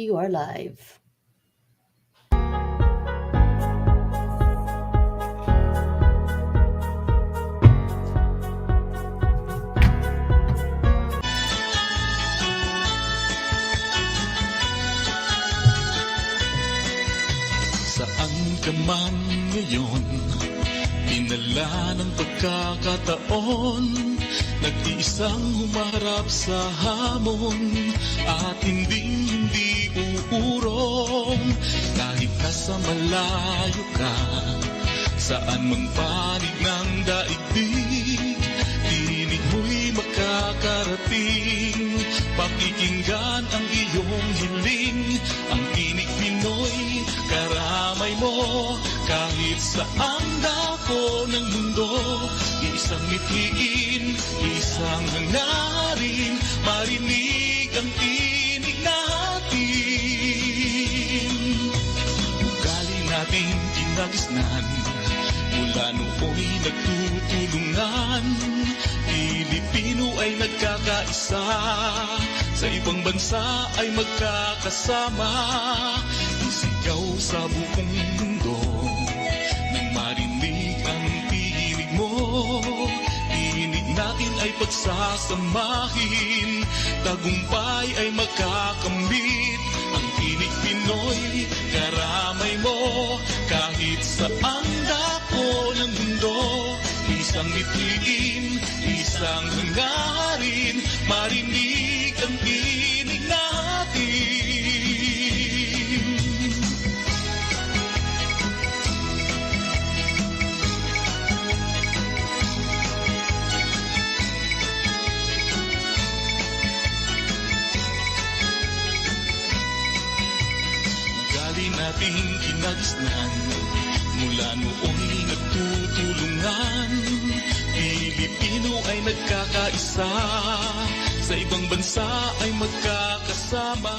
You are live. Saan ka man ngayon, pinala ng pagkakataon, nag-iisang humarap sa hamon, at hindi uurong, kahit nasa malayo ka, saan mang panig ng daigdig, tinig mo'y makakarating, pakikinggan ang iyong hiling, ang Tinig Pinoy, karamay mo, kahit saang dako ng mundo, isang mithiin, isang hangarin, marinig ang tinig natin. Ugali natin kinagisnan, mula nooy nagtutulungan, Filipino ay nagkakaisa, sa ibang bansa ay magkakasama, isigaw sa buong mundo, nang marinig ang tinig mo, tinig natin ay pagsasamahin, tagumpay ay magkakamit, ang Tinig Pinoy, karamay mo, kahit saan dako ng mundo, isang mithiin, isang hangarin, marinig ang tinig natin. Ugali nating kinagisnan, mula nooy nagtutulungan, Pilipino ay nagkakaisa, sa ibang bansa ay magkakasama.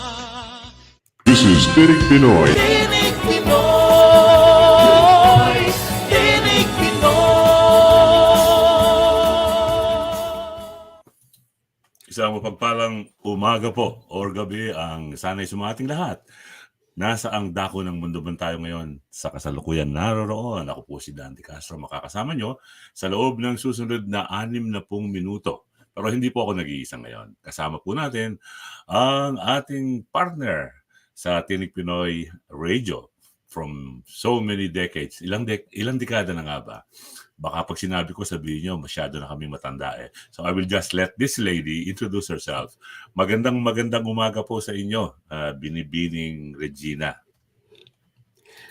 This is Tinig Pinoy. Tinig Pinoy! Tinig Pinoy! Isang mapagpalang umaga po or gabi ang sana'y sumating lahat. Nasa ang dako ng mundo man tayo ngayon? Sa kasalukuyan naroroon. Ako po si Dante Castro, makakasama nyo sa loob ng susunod na 60 minuto. Pero hindi po ako nag-iisa ngayon. Kasama po natin ang ating partner sa Tinig Pinoy Radio from so many decades. Ilang dekada na nga ba? Baka pag sinabi ko, sabihin nyo, masyado na kami matanda eh. So I will just let this lady introduce herself. Magandang umaga po sa inyo, Binibining Regina.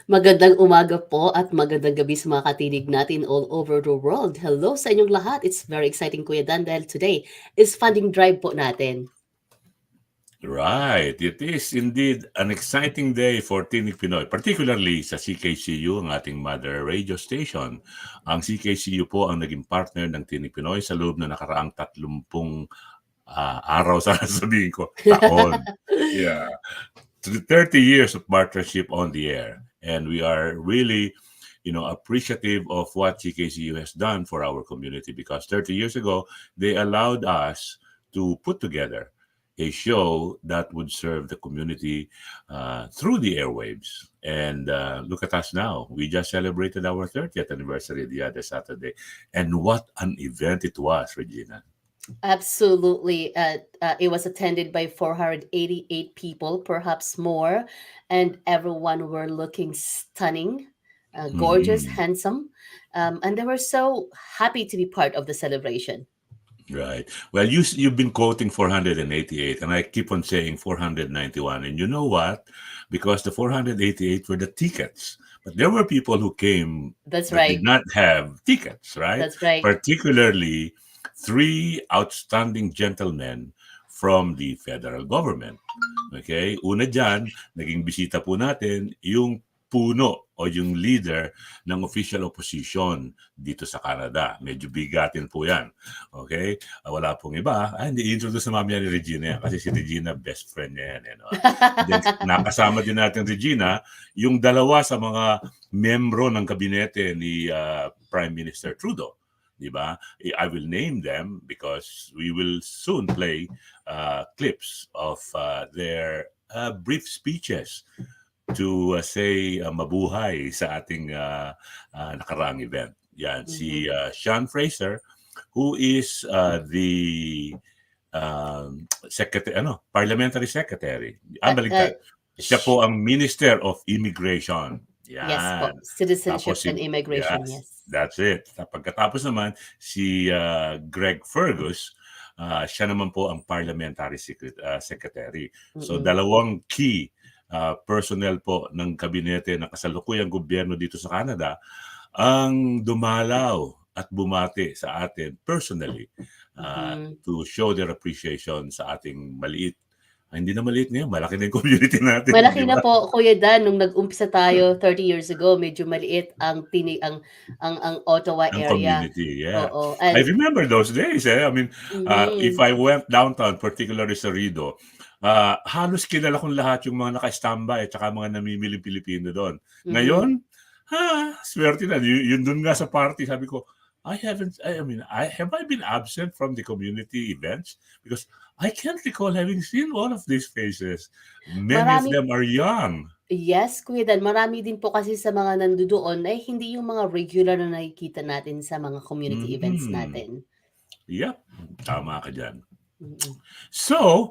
Magandang umaga po at magandang gabi sa mga katinig natin all over the world. Hello sa inyong lahat. It's very exciting, Kuya Dan, dahil today is funding drive po natin. Right. It is indeed an exciting day for Tinig Pinoy, particularly sa CKCU, ang ating mother radio station. Ang CKCU po ang naging partner ng Tinig Pinoy sa loob na nakaraang 30 araw, sana sabihin ko, taon. Yeah. 30 years of partnership on the air. And we are really, appreciative of what CKCU has done for our community, because 30 years ago, they allowed us to put together a show that would serve the community through the airwaves. And look at us now. We just celebrated our 30th anniversary the other Saturday. And what an event it was, Regina. Absolutely. It was attended by 488 people, perhaps more, and everyone were looking stunning, gorgeous, handsome, and they were so happy to be part of the celebration. Right. Well, you've been quoting 488, and I keep on saying 491. And you know what? Because the 488 were the tickets. But there were people who came That's that right. did not have tickets, right? That's right. Particularly 3 outstanding gentlemen from the federal government. Okay? Una dyan, naging bisita po natin yung puno o yung leader ng official opposition dito sa Canada. Medyo bigatin po yan. Okay? Wala pong iba. Hindi introduce na mamaya ni Regina yan kasi si Regina, best friend niya yan. Then, nakasama din natin Regina, yung dalawa sa mga membro ng kabinete ni Prime Minister Trudeau. Diba? I will name them because we will soon play clips of their brief speeches to say mabuhay sa ating nakaraang event. Yan, si Mhm. Sean Fraser, who is the secretary, parliamentary secretary. Uh, uh, Baligtad. Siya sh- po ang Minister of Immigration. yes po, Yan. Tapos citizenship and si, immigration, yes, yes. that's it. Pagkatapos naman, si Greg Fergus, siya naman po ang parliamentary secretary. So Mm-mm. dalawang key personnel po ng kabinete ng kasalukuyang gobyerno dito sa Canada ang dumalaw at bumati sa atin personally Mhm. to show their appreciation sa ating maliit. Hindi na maliit ngayon, malaki na yung community natin, Malaki di na ba? po, Kuya Dan, nung nag-umpisa tayo 30 years ago, medyo maliit ang ang Ottawa Ang area. community, yeah. Oo, I and remember those days. I mean, if mhm, I went downtown, particularly sa Rideau, halos kilala kong lahat yung mga naka-standby at saka mga namimiling Pilipino doon. mhm. Ngayon, swerte na. Yun doon nga sa party, sabi ko, have I been absent from the community events? Because I can't recall having seen all of these faces. Many of Marami them are young. yes, Kuya Dan, marami din po kasi sa mga nandodoon ay hindi yung mga regular na nakikita natin sa mga community events Mhm. natin. Yep, tama ka dyan. Mm. So,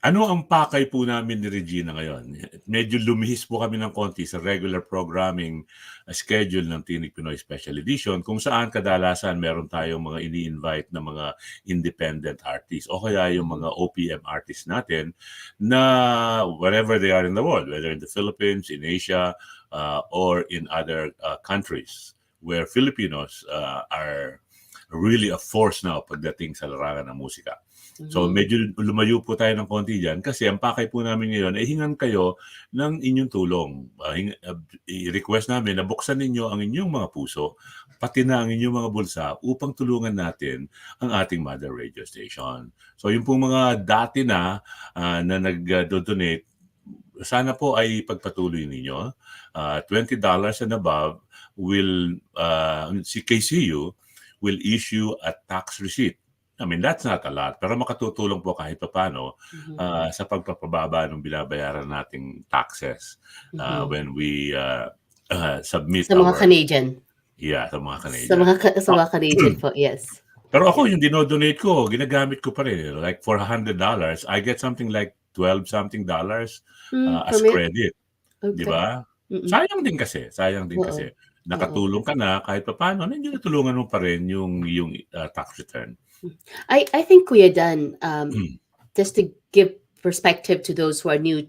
ano ang pakay po namin ni Regina ngayon? Medyo lumihis po kami ng konti sa regular programming schedule ng Tinig Pinoy Special Edition kung saan kadalasan meron tayong mga ini-invite na mga independent artists o kaya yung Mhm. mga OPM artists natin na wherever they are in the world, whether in the Philippines, in Asia, or in other countries where Filipinos are really a force now pagdating sa larangan ng musika. So Mhm. medyo lumayo po tayo ng konti dyan kasi ang pakay po namin ngayon ay hingan kayo ng inyong tulong. I-request namin na buksan ninyo ang inyong mga puso, pati na ang inyong mga bulsa upang tulungan natin ang ating mother radio station. So yung pong mga dati na nag-donate, sana po ay pagpatuloy ninyo. $20 and above CKCU will issue a tax receipt. I mean, that's not a lot, pero makatutulong po kahit paano Mhm. sa pagpapababa ng binabayaran nating taxes Mhm. when we submit Sa mga our, Canadian. sa mga Sa Canadian. mga sa mga Canadian po, yes. Pero ako, Yes. yung dinodonate ko, ginagamit ko pa rin. Like for $100, I get something like 12 something dollars as Permit? credit. Di Okay. ba? Mm. Sayang din kasi, sayang din Oo. kasi. Oo. Nakatulong ka na kahit papaano, nandiyan natulungan mo pa rin yung tax return. I think, Kuya Dan, just to give perspective to those who are new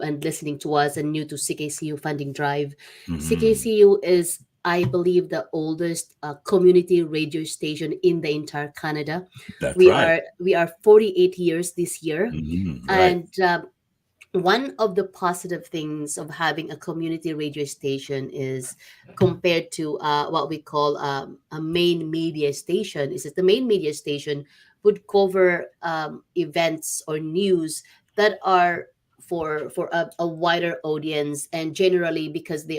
and listening to us and new to CKCU funding drive, CKCU is, I believe, the oldest community radio station in the entire Canada. That's We right. are 48 years this year, Right. and one of the positive things of having a community radio station is compared to what we call a main media station is that the main media station would cover events or news that are for a wider audience, and generally because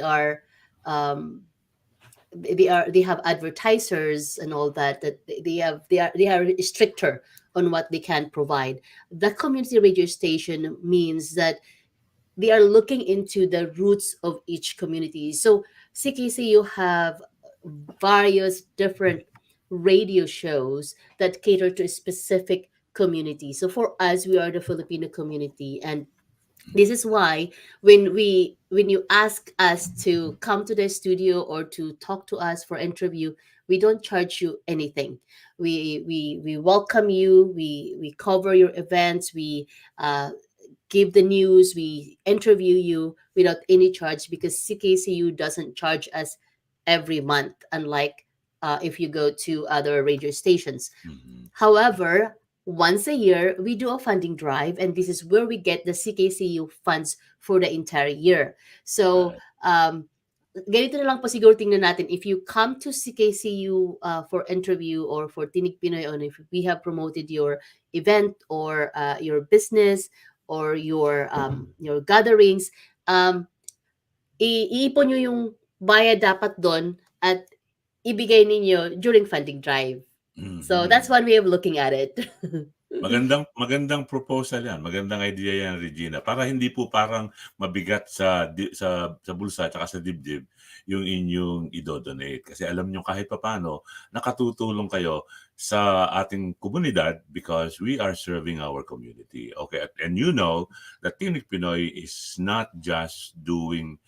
um, they have advertisers and all that they are stricter on what they can provide. The community radio station means that they are looking into the roots of each community. So CKCU have various different radio shows that cater to a specific community. So for us, we are the Filipino community, and this is why when you ask us to come to the studio or to talk to us for interview, we don't charge you anything. We welcome you, we cover your events, we give the news, we interview you without any charge because CKCU doesn't charge us every month, unlike if you go to other radio stations. However, once a year, we do a funding drive, and this is where we get the CKCU funds for the entire year. So, ganito na lang po siguro tingnan natin. If you come to CKCU for interview or for Tinig Pinoy, or if we have promoted your event or your business or your gatherings, iipon nyo yung bayad dapat doon at ibigay ninyo during funding drive. So that's one way of looking at it. Magandang proposal 'yan, magandang idea 'yan, Regina, para hindi po parang mabigat sa bulsa at sa dibdib yung inyong ido-donate. Kasi alam niyo kahit papaano nakatutulong kayo sa ating komunidad because we are serving our community, okay? And you know that Tinig Pinoy is not just doing,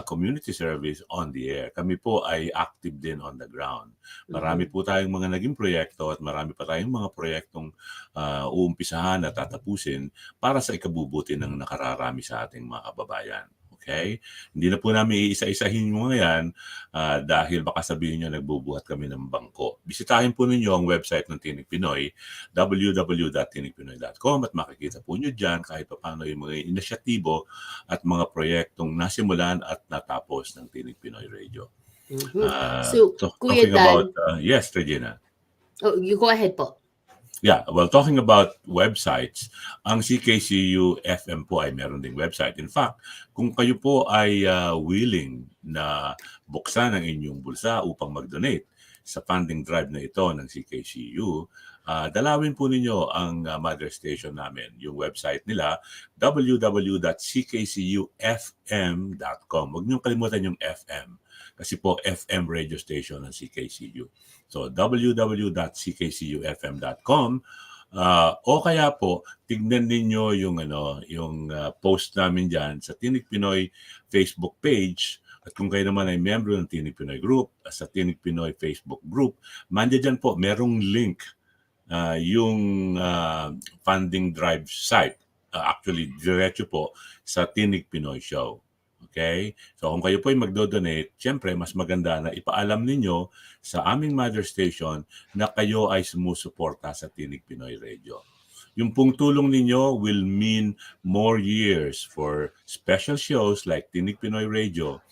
community service on the air. Kami po ay active din on the ground. Marami Mhm. po tayong mga naging proyekto at marami pa tayong mga proyektong uumpisahan at tatapusin para sa ikabubuti ng nakararami sa ating mga kababayan. Okay? Hindi na po namin iisa-isahin yung mga yan dahil baka sabihin nyo nagbubuhat kami ng bangko. Bisitahin po ninyo ang website ng Tinig Pinoy, www.tinigpinoy.com, at makikita po nyo dyan kahit paano yung mga inisyatibo at mga proyektong nasimulan at natapos ng Tinig Pinoy Radio. Mhm. So, Kuya Talking about, Dan, yes, Regina. you go ahead po. Yeah, well, talking about websites, ang CKCU FM po ay meron ding website. In fact, kung kayo po ay willing na buksan ang inyong bulsa upang mag-donate sa funding drive na ito ng CKCU, dalawin po ninyo ang mother station namin, yung website nila, www.ckcufm.com. Huwag niyong kalimutan yung FM kasi po FM radio station ng CKCU. So www.ckcufm.com, o kaya po tignan ninyo yung post namin diyan sa Tinig Pinoy Facebook page, at kung kayo naman ay miyembro ng Tinig Pinoy group, sa Tinig Pinoy Facebook group, mandiyan po merong link yung funding drive site. Actually diretso po sa Tinig Pinoy show. Okay? So kung kayo po ay magdo-donate, siyempre mas maganda na ipaalam ninyo sa aming mother station na kayo ay sumusuporta sa Tinig Pinoy Radio. Yung pong tulong ninyo will mean more years for special shows like Tinig Pinoy Radio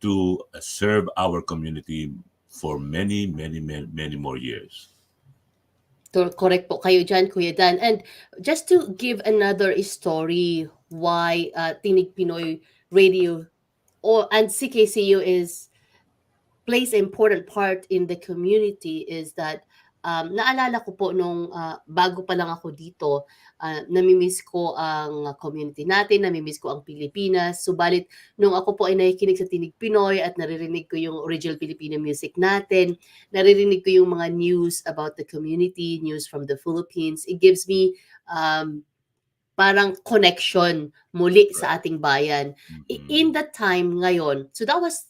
to serve our community for many, many, many, many more years. Correct po kayo dyan, Kuya Dan. And just to give another story why Tinig Pinoy Radio and CKCU plays an important part in the community is that naalala ko po nung bago pa lang ako dito, namimiss ko ang community natin, namimiss ko ang Pilipinas. Subalit, nung ako po ay nakikinig sa Tinig Pinoy at naririnig ko yung original Filipino music natin, naririnig ko yung mga news about the community, news from the Philippines, it gives me parang connection muli sa ating bayan. In that time ngayon, so that was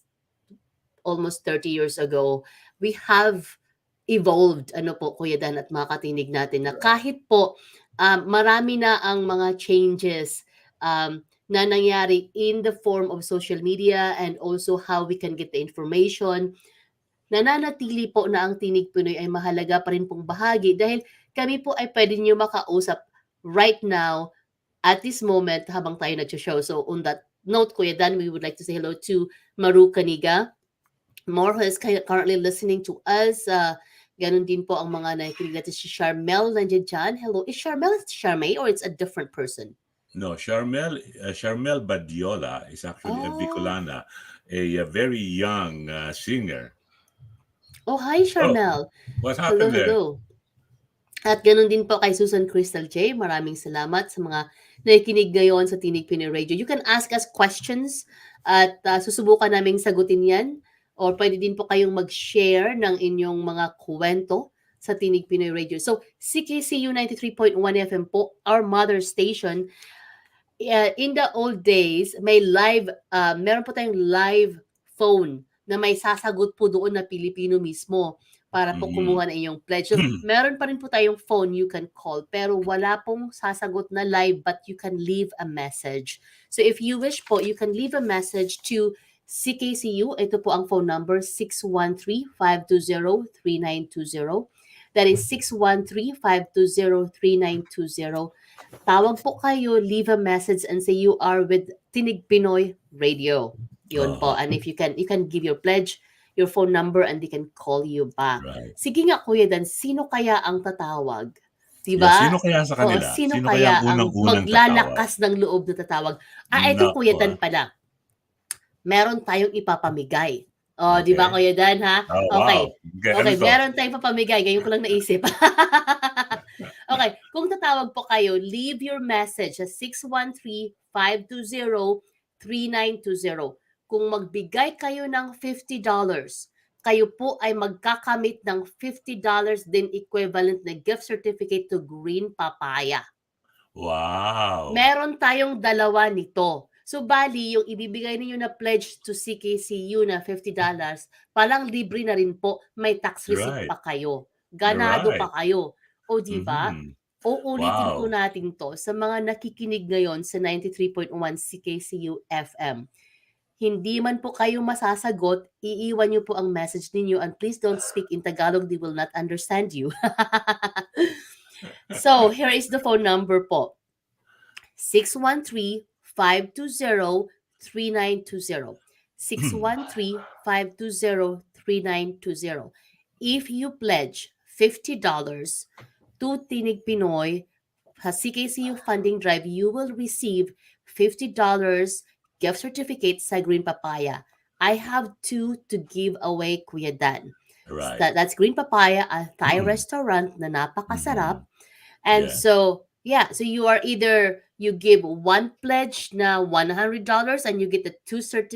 almost 30 years ago, we have evolved, Kuya Dan at mga katinig natin, na kahit po marami na ang mga changes na nangyari in the form of social media and also how we can get the information, nananatili po na ang Tinig Pinoy ay mahalaga pa rin pong bahagi dahil kami po ay pwede niyo makausap right now at this moment habang tayo nag-show. So on that note, Kuya Dan, we would like to say hello to Maru Caniga, more who is currently listening to us. Ganun din po ang mga nakikinig natin, si Charmel nandiyan dyan. Hello. Is Charmel Charmaine or it's a different person? No, Charmel Badiola is actually a Bicolana, a very young singer. Oh, hi Charmel. What happened there? Hello. At ganun din po kay Susan Crystal J. Maraming salamat sa mga nakikinig ngayon sa Tinig Pinoy Radio. You can ask us questions at susubukan naming sagutin yan. Or pwede din po kayong mag-share ng inyong mga kwento sa Tinig Pinoy Radio. So, CKCU 93.1 FM po, our mother station. In the old days, meron po tayong live phone na may sasagot po doon na Pilipino mismo para po kumuha ng inyong pledge. So, meron pa rin po tayong phone you can call, pero wala pong sasagot na live, but you can leave a message. So, if you wish po, you can leave a message to CKCU. Ito po ang phone number, 613-520-3920. That is 613-520-3920. Tawag po kayo, leave a message and say you are with Tinig Pinoy Radio. Yun po. And if you can give your pledge, your phone number, and they can call you back. Right. Sige nga, Kuya Dan, sino kaya ang tatawag? Diba? Yeah, sino kaya sa kanila? Sino kaya ang maglalakas ng loob na tatawag? Ito Kuya Dan pala. Meron tayong ipapamigay. Okay. Di ba Kuya Dan, ha? Oh, okay. Wow. Okay, meron tayong ipapamigay. Ngayon ko lang naisip. Okay, Okay, kung tatawag po kayo, leave your message sa 613-520-3920. Kung magbigay kayo ng $50, kayo po ay magkakamit ng $50 din equivalent na gift certificate to Green Papaya. Wow. Meron tayong dalawa nito. So, bali, yung ibibigay ninyo na pledge to CKCU na $50, palang libre na rin po, may tax receipt Right. pa kayo. Ganado Right. pa kayo. O, di ba? Mhm. Uulitin po Wow. natin to sa mga nakikinig ngayon sa 93.1 CKCU FM. Hindi man po kayo masasagot, iiwan niyo po ang message ninyo and please don't speak in Tagalog, they will not understand you. So, here is the phone number po. 613-520-3920. 613-520-3920. If you pledge $50 to Tinig Pinoy CKCU funding drive, you will receive $50 gift certificate sa Green Papaya. I have two to give away, Kuya Dan. Right. That's Green Papaya, a Thai restaurant na napakasarap. Mhm. And Yeah. so, yeah, so you are either you give one pledge na $100 and you get the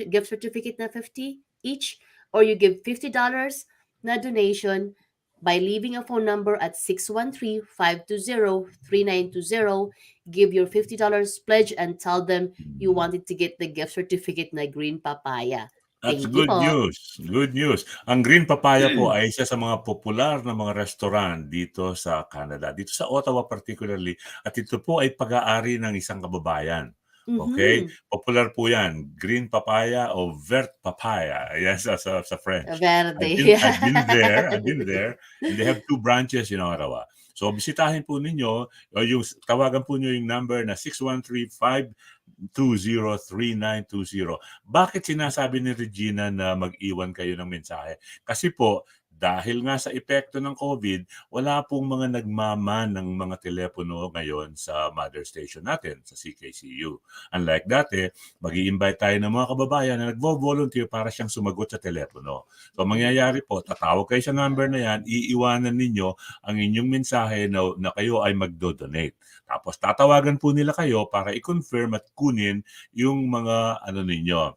gift certificate na 50 each, or you give $50 na donation by leaving a phone number at 613-520-3920. Give your $50 pledge and tell them you Mhm. wanted to get the gift certificate na Green Papaya. That's Thank you good po. news. Good news. Ang Green Papaya po ay isa sa mga popular na mga restaurant dito sa Canada, dito sa Ottawa particularly. At ito po ay pag-aari ng isang kababayan. Okay? Mm-hmm. Popular po yan. Green Papaya o Vert Papaya. Yan sa French. Verde. I've been there. I've been there. And they have 2 branches in Ottawa. So, bisitahin po ninyo, o yung tawagan po niyo yung number na 613-520-3920. Bakit sinasabi ni Regina na mag-iwan kayo ng mensahe? Kasi po, dahil nga sa epekto ng COVID, wala pong mga nagmaman ng mga telepono ngayon sa mother station natin, sa CKCU. Unlike dati, mag-i-invite tayo ng mga kababayan na nagvo-volunteer para siyang sumagot sa telepono. So, mangyayari po, tatawag kayo sa number na yan, iiwanan ninyo ang inyong mensahe na kayo ay magdo-donate. Tapos, tatawagan po nila kayo para i-confirm at kunin yung mga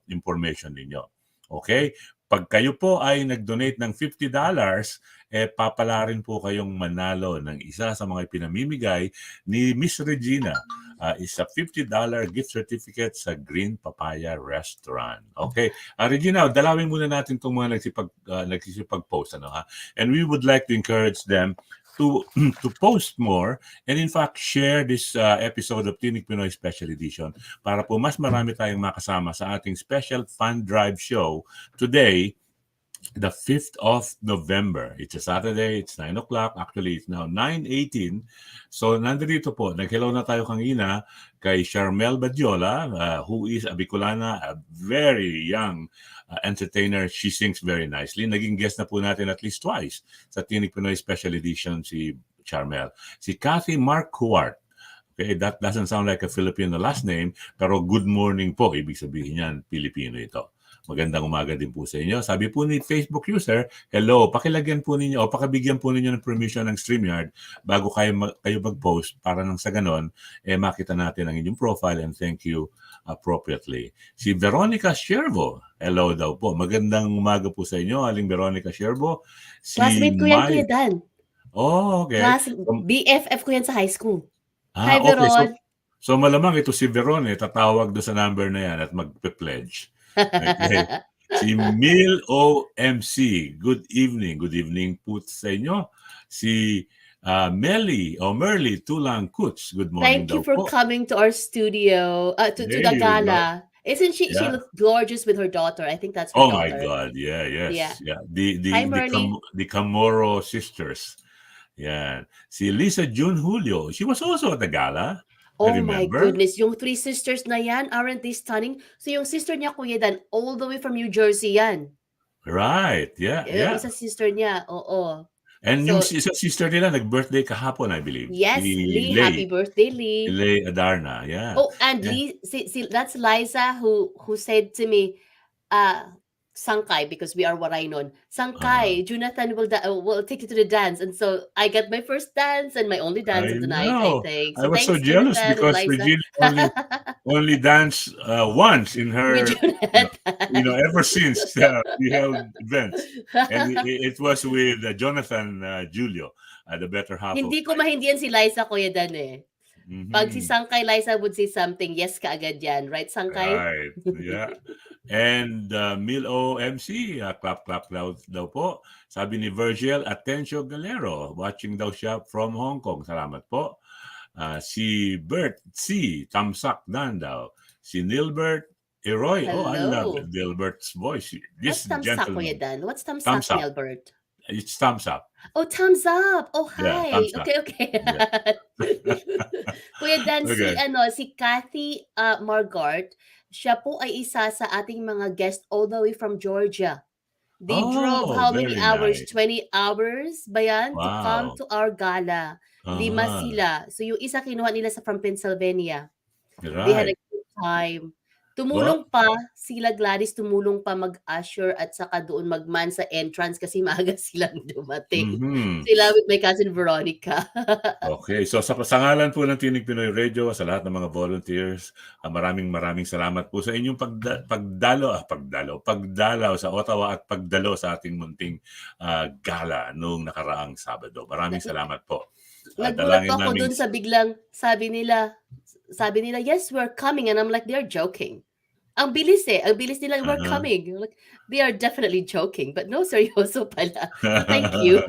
information ninyo. Okay? Pag kayo po ay nag-donate ng $50, papalarin po kayong manalo ng isa sa mga pinamimigay ni Miss Regina. Isa $50 gift certificate sa Green Papaya Restaurant. Okay. Regina, dalawin muna natin itong mga nagsisipag-post. And we would like to encourage them to post more and in fact share this episode of Tinig Pinoy Special Edition para po mas marami tayong makasama sa ating special fund drive show today, the 5th of November. It's a Saturday, it's 9 o'clock. Actually, it's now 9:18. So, nandito po, nag-hello na tayo kanina kay Charmel Badiola, who is a Bicolana, a very young entertainer. She sings very nicely. Naging guest na po natin at least twice sa Tinig Pinoy Special Edition si Charmel. Si Kathy Marquardt. Okay, that doesn't sound like a Filipino last name, pero good morning po. Ibig sabihin yan, Filipino ito. Magandang umaga din po sa inyo. Sabi po ni Facebook user, hello, pakilagyan po ninyo o pakabigyan po ninyo ng permission ng StreamYard bago kayo mag-post para nang sa ganon, makita natin ang inyong profile and thank you appropriately. Si Veronica Shervo, hello daw po. Magandang umaga po sa inyo, Aling Veronica Shervo. Si Classmate ko yan, Kuya Dan. Oh, okay. BFF ko yan sa high school. Hi, Okay. Veron. So malamang ito si Veron tatawag do sa number na yan at magpe-pledge. Okay. Si Mil OMC, good evening. Good evening po sa inyo. Si Merly Tulang Kuts, good morning Thank you daw for po. coming to our studio, to the Gala. Isn't she looks gorgeous with her daughter? I think that's her Oh my daughter. God, yes. Yeah. Hi, Merly. The Camoro sisters. Yeah. Si Lisa June Julio, she was also at the Gala. Oh my goodness, yung 3 sisters na yan, aren't they stunning? So yung sister niya, Kuya Dan, all the way from New Jersey yan. Right, yeah. Isa sister niya, oo. And yung isa sister nila, nag-birthday kahapon, I believe. Yes, Lee. Happy birthday, Lee. Lee Adarna, yeah. Oh, and Lee, that's Liza who said to me, Sangkay, because we are Waray nun. Uh, Sangkay, Jonathan will take you to the dance. And so I got my first dance and my only dance I of the night, I know. think. I So was so thanks, jealous Jonathan and because Liza. Regina only danced once in With her, Jonathan. ever since we held events, and it was with Jonathan Julio, the better half of Hindi ko my. maintindihan si Liza, Kuya Dan eh. Pag si Mhm. Sangkay, Liza would say something, yes ka agad yan. Right, Sangkay? Right. Yeah. And Mil OMC, clap clap daw po. Sabi ni Virgil Atencio Galero, watching daw siya from Hong Kong. Salamat po. Si Bert C. Tamsak Dan daw. Si Nilbert Eroy. Oh, I love Hello. Nilbert's voice. What's This tamsak, Kuya gentleman. Dan? What's Thumbs tamsak, up. Nilbert? It's thumbs up. Oh, thumbs up. Oh, Yeah, hi. thumbs up. Okay, okay. Yeah. Kuya Dan, Okay. si Kathy Margart, siya po ay isa sa ating mga guest all the way from Georgia. They drove Oh, how many very hours? nice. 20 hours ba yan? To come Wow. to our gala. 5 Uh-huh. sila. So yung isa kinuha nila from Pennsylvania. They had a Right. good time. Well, Tumulong pa sila Gladys, tumulong pa mag-usher at saka doon magman sa entrance kasi maaga silang dumating. mhm. Sila with my cousin Veronica. Okay, so sa ngalan po ng Tinig Pinoy Radio, sa lahat ng mga volunteers, maraming salamat po sa inyong pagdalaw sa Ottawa at pagdalo sa ating munting gala noong nakaraang Sabado. Maraming salamat po. Nagulat Dalangin pa ako namin. doon sa biglang sabi nila, yes, we're coming. And I'm like, they're joking. Ang bilis nila, we're coming. Like, they are definitely joking. But no, seryoso pala. So thank you.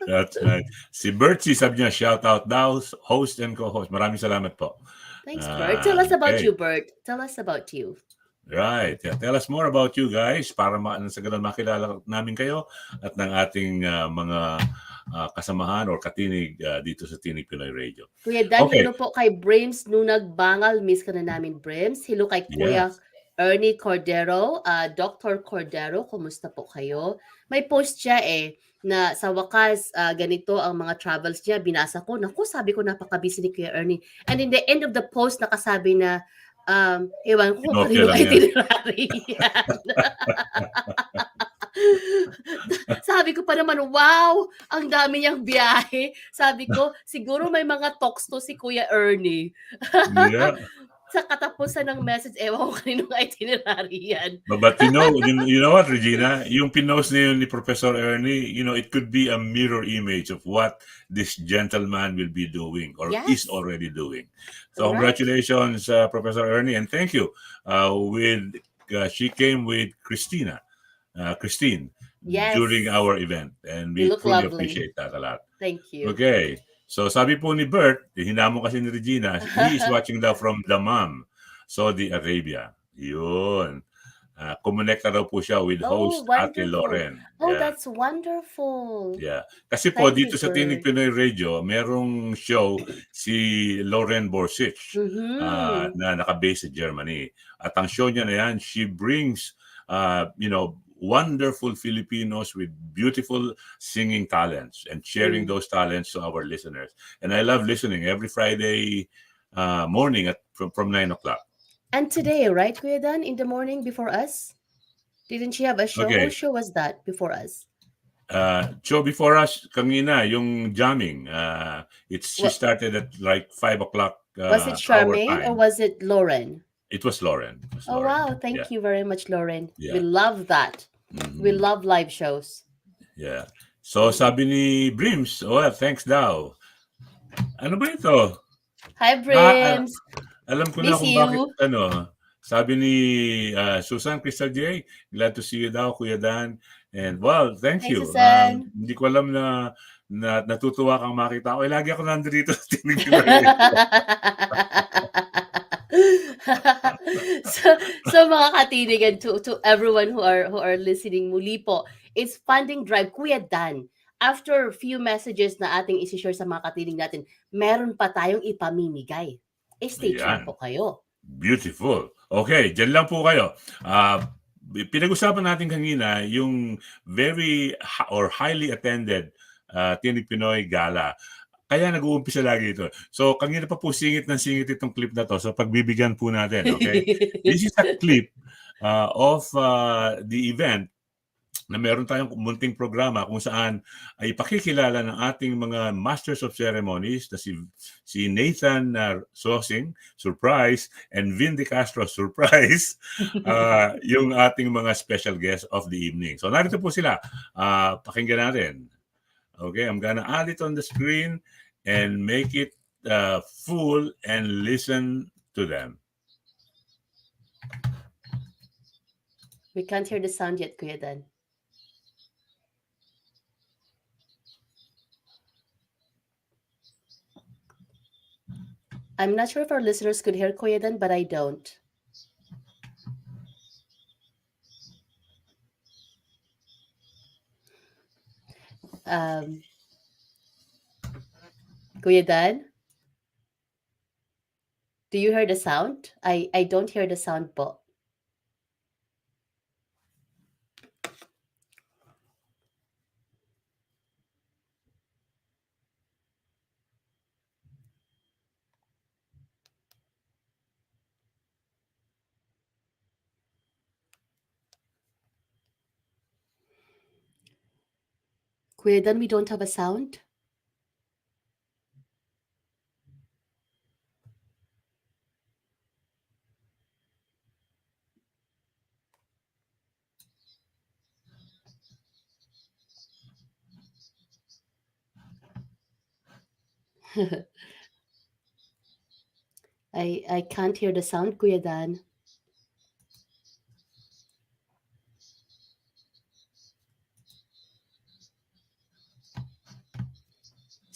That's right. Si Bertie, sabi niya, shout out daw, host and co-host. Maraming salamat po. Thanks, Bert. Tell us about Okay. you, Bert. Tell us about you. Right. Yeah. Tell us more about you guys para sa ganun makilala namin kayo at ng ating mga kasamahan or katinig dito sa Tinig Pinoy Radio. Kuya Dan, Okay. hello po kay Brims Nunag Bangal. Miss ka na namin, Brims. Hello kay Kuya Yes. Ernie Cordero. Dr. Cordero, kumusta po kayo? May post siya na sa wakas, ganito ang mga travels niya. Binasa ko. Naku, sabi ko napaka-busy ni Kuya Ernie. And in the end of the post, nakasabi na, ewan ko kung Okay kanino lang yan. itinerary yan. Sabi ko pa naman, wow, ang dami niyang biyahe. Sabi ko, siguro may mga talks to si Kuya Ernie. Yeah. Sa katapusan ng message, ewan ko kanino itinerary yan. But you know what, Regina? Yung pinost na yun ni Professor Ernie, it could be a mirror image of what this gentleman will be doing or Yes. is already doing. So Correct. congratulations, Professor Ernie, and thank you. She came with Christine Yes. during our event, and we You look truly lovely. appreciate that a lot. Thank you. Okay. So sabi po ni Bert, hinamo kasi ni Regina, he is watching daw from Dammam, Saudi Arabia. Yun. Kumonekta daw po siya with host Ate wonderful. Loren. Oh, Yeah. that's wonderful. Yeah. Kasi po Thank dito you, sa Tinig Bert. Pinoy Radio, merong show si Loren Borsich na naka-base sa Germany. At ang show niya na yan, she brings wonderful Filipinos with beautiful singing talents and sharing those talents to our listeners. And I love listening every Friday morning from 9 o'clock. And today, right, Kuya Dan, in the morning before us? Didn't she have a show? Okay. Whose show was that before us? Show before us, kanina, yung jamming. She started at like 5 o'clock Was it our Charmaine time. or was it Lauren? It was Lauren. Oh, wow. Thank you very much, Lauren. Yeah. We love that. We love live shows. Yeah. So, sabi ni Brims, thanks daw. Ano ba ito? Hi, Brims. Alam ko na Miss kung you. bakit, sabi ni Susan Crystal J, glad to see you daw, Kuya Dan. And, thank Hi, you. Susan. Hindi ko alam na natutuwa kang makita ko. Lagi ako nandito sa Tinig Pinoy. so mga katinig, and to everyone who are listening, muli po, it's funding drive. Kuya Dan, after few messages na ating isi-share sa mga katinig natin, meron pa tayong ipamimigay. Stay tuned po kayo. Beautiful. Okay, dyan lang po kayo. Pinag-usapan natin kanina yung very or highly attended Tinig Pinoy Gala. Kaya nag-uumpisa lagi ito. So, kanina pa po singit ng singit itong clip na to. So, pagbibigyan po natin, okay? This is a clip the event na meron tayong munting programa kung saan ay ipakikilala ng ating mga Masters of Ceremonies na si Nathan Sosing, surprise, and Vin De Castro, surprise, yung ating mga special guests of the evening. So narito po sila. Pakinggan natin. Okay, I'm gonna add it on the screen and make it full and listen to them. We can't hear the sound yet, Kuya Dan. I'm not sure if our listeners could hear Kuya Dan, but I don't. Kuya Dan, do you hear the sound? I don't hear the sound po. Kuya Dan, we don't have a sound. I can't hear the sound, Kuya Dan.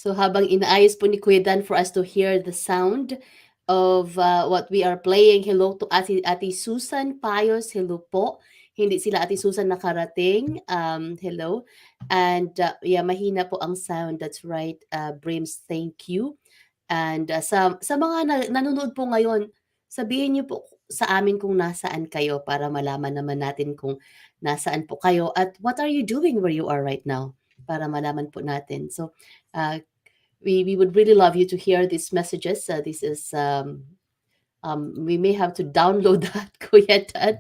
So habang inaayos po ni Kuya Dan for us to hear the sound of what we are playing, hello to Ate Susan Payos, hello po. Hindi sila Ate Susan nakarating, hello. And yeah, mahina po ang sound, that's right, Brims, thank you. And sa mga nanonood po ngayon, sabihin niyo po sa amin kung nasaan kayo para malaman naman natin kung nasaan po kayo at what are you doing where you are right now para malaman po natin. So, we would really love you to hear these messages. This is we may have to download that, Kuya Dan,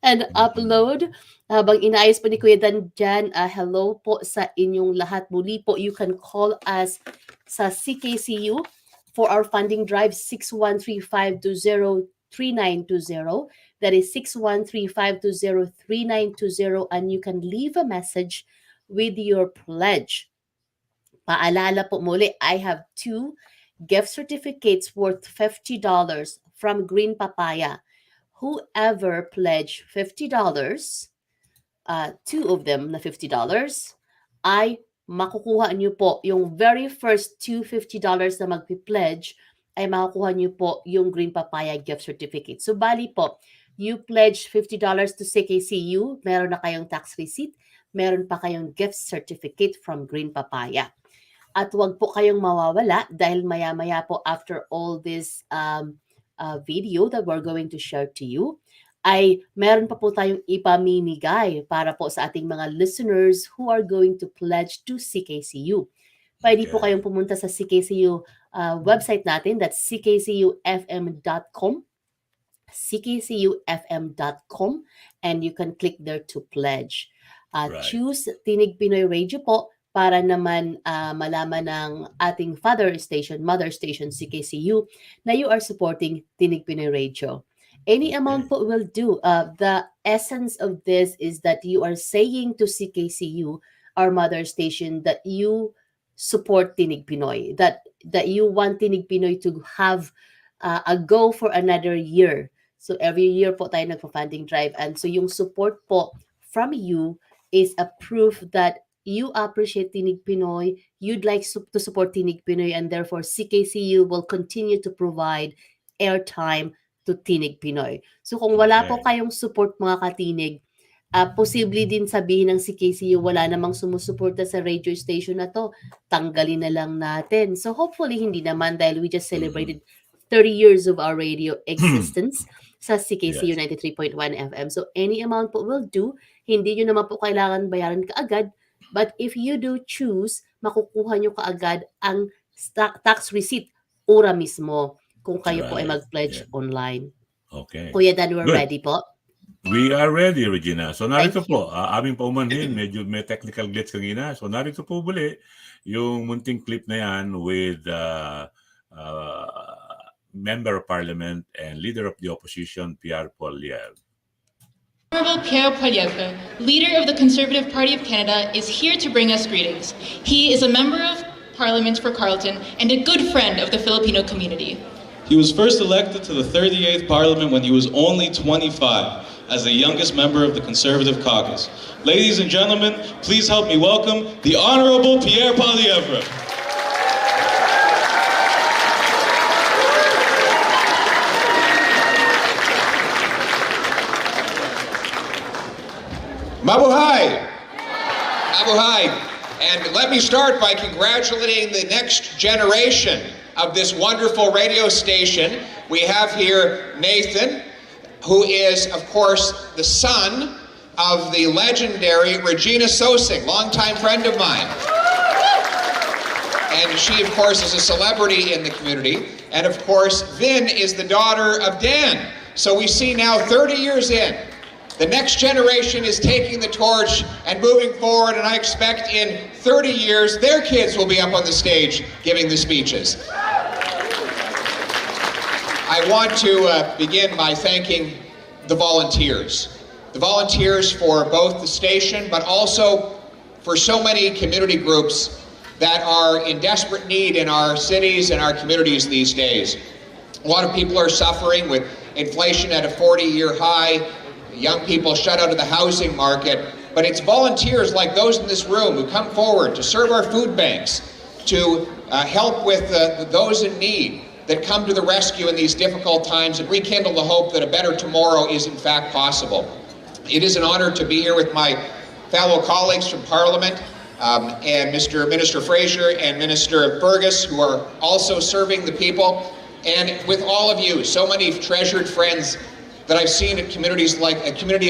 and upload. Habang inaayos po ni Kuya Dan dyan, hello po sa inyong lahat. Muli po, you can call us sa CKCU for our funding drive, 613-520-3920. That is 613-520-3920, and you can leave a message with your pledge. Paalala po muli, I have 2 gift certificates worth $50 from Green Papaya. Whoever pledged $50, 2 of them na $50, ay makukuha niyo po yung very first 2 $50 na magpi-pledge ay makukuha niyo po yung Green Papaya gift certificate. So bali po, you pledge $50 to CKCU, meron na kayong tax receipt, meron pa kayong gift certificate from Green Papaya. At wag po kayong mawawala dahil maya-maya po after all this video that we're going to share to you, ay meron pa po tayong ipamimigay para po sa ating mga listeners who are going to pledge to CKCU. Pwede po kayong pumunta sa CKCU website natin, that's ckcufm.com, ckcufm.com, and you can click there to pledge. Right. Choose Tinig Pinoy Radio po para naman malaman ng ating mother station, CKCU, na you are supporting Tinig Pinoy Radio. Any amount po will do. The essence of this is that you are saying to CKCU, our mother station, that you support Tinig Pinoy, that you want Tinig Pinoy to have a go for another year. So every year po tayo nagpa-funding drive, and so yung support po from you is a proof that you appreciate Tinig Pinoy, you'd like to support Tinig Pinoy, and therefore CKCU will continue to provide airtime to Tinig Pinoy. So kung wala po kayong support mga katinig, posible din sabihin ng CKCU wala namang sumusuporta sa radio station na to, tanggalin na lang natin. So hopefully hindi naman, dahil we just celebrated 30 years of our radio existence sa CKCU 93.1 FM. So any amount po will do. Hindi nyo naman po kailangan bayaran kaagad. But if you do choose, makukuha nyo kaagad ang tax receipt ora mismo kung kayo po ay mag-pledge online. Okay. Kuya Dan, we're ready po. We are ready, Regina. So narito Thank you. po, aming paumanhin, medyo may technical glitch kanina. So narito po muli yung munting clip na yan with uh, Member of Parliament and Leader of the Opposition, Pierre Poilievre. Honorable Pierre Poilievre, leader of the Conservative Party of Canada, is here to bring us greetings. He is a member of Parliament for Carleton and a good friend of the Filipino community. He was first elected to the 38th Parliament when he was only 25, as the youngest member of the Conservative Caucus. Ladies and gentlemen, please help me welcome the Honorable Pierre Poilievre. Mabuhay! Mabuhay! And let me start by congratulating the next generation of this wonderful radio station. We have here Nathan, who is, of course, the son of the legendary Regina Sosing, longtime friend of mine. And she, of course, is a celebrity in the community. And, of course, Vin is the daughter of Dan. So we see now 30 years in, the next generation is taking the torch and moving forward, and I expect in 30 years, their kids will be up on the stage giving the speeches. I want to begin by thanking the volunteers. The volunteers for both the station, but also for so many community groups that are in desperate need in our cities and our communities these days. A lot of people are suffering with inflation at a 40-year high, young people shut out of the housing market, but it's volunteers like those in this room who come forward to serve our food banks, to help with those in need, that come to the rescue in these difficult times and rekindle the hope that a better tomorrow is in fact possible. It is an honor to be here with my fellow colleagues from Parliament and Mr. Minister Fraser and Minister Fergus, who are also serving the people, and with all of you, so many treasured friends that I've seen at community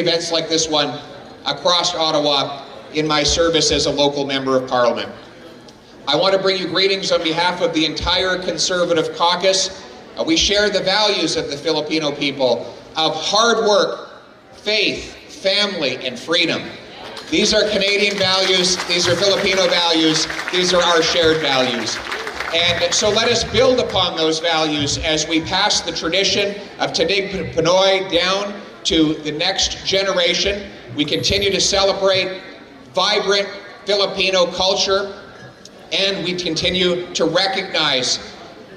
events like this one across Ottawa in my service as a local member of Parliament. I want to bring you greetings on behalf of the entire Conservative Caucus. We share the values of the Filipino people of hard work, faith, family, and freedom. These are Canadian values, these are Filipino values, these are our shared values. And so let us build upon those values as we pass the tradition of Tinig Pinoy down to the next generation. We continue to celebrate vibrant Filipino culture, and we continue to recognize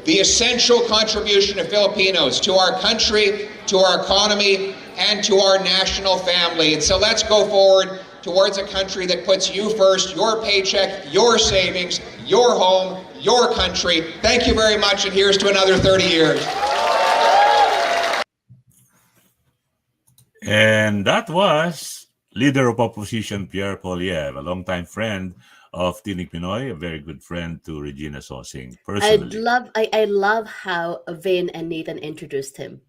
the essential contribution of Filipinos to our country, to our economy, and to our national family. And so let's go forward towards a country that puts you first, your paycheck, your savings, your home, your country. Thank you very much, and here's to another 30 years. And that was Leader of Opposition Pierre Poilievre, a longtime friend of Tinig Pinoy, a very good friend to Regina Sosing personally. I love how Vin and Nathan introduced him.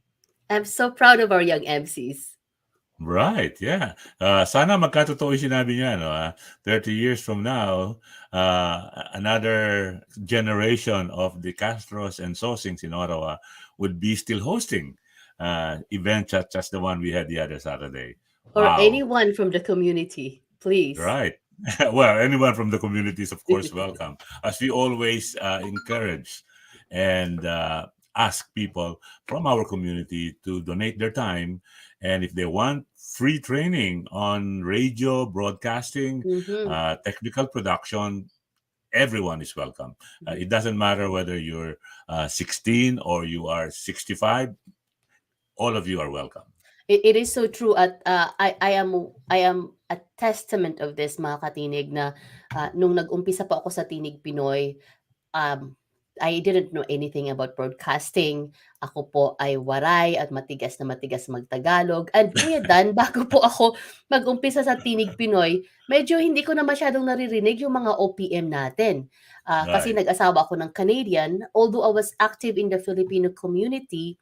I'm so proud of our young MCs. Right, yeah. Sana magkatotoo yung sinabi niya, no? 30 years from now, another generation of the Castros and Sosings in Ottawa would be still hosting events such as the one we had the other Saturday. Or Wow. anyone from the community, please. Right. Well, anyone from the community is, of course, welcome. As we always encourage and ask people from our community to donate their time. And if they want free training on radio, broadcasting, technical production, everyone is welcome. It doesn't matter whether you're 16 or you are 65. All of you are welcome. It is so true. At I am a testament of this, mga katinig, na nung nag-umpisa pa ako sa Tinig Pinoy, I didn't know anything about broadcasting. Ako po ay waray at matigas na matigas magtagalog. And Kuya Dan, bago po ako mag-umpisa sa Tinig Pinoy, medyo hindi ko na masyadong naririnig yung mga OPM natin. Kasi nag-asawa ako ng Canadian. Although I was active in the Filipino community,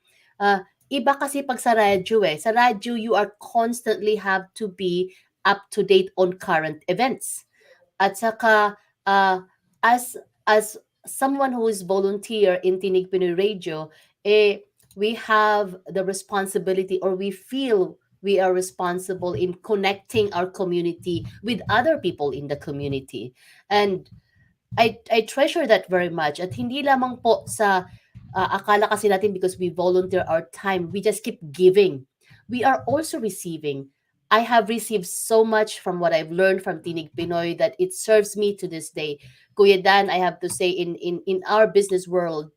iba kasi pag sa radyo eh. Sa radyo, you are constantly have to be up to date on current events. At saka, as someone who is volunteer in Tinig Pinoy Radio, we have the responsibility, or we feel We are responsible in connecting our community with other people in the community. And I treasure that very much. At hindi lamang po sa akala kasi natin because we volunteer our time, we just keep giving. We are also receiving. I have received so much from what I've learned from Tinig Pinoy that it serves me to this day. Kuya Dan, I have to say in our business world,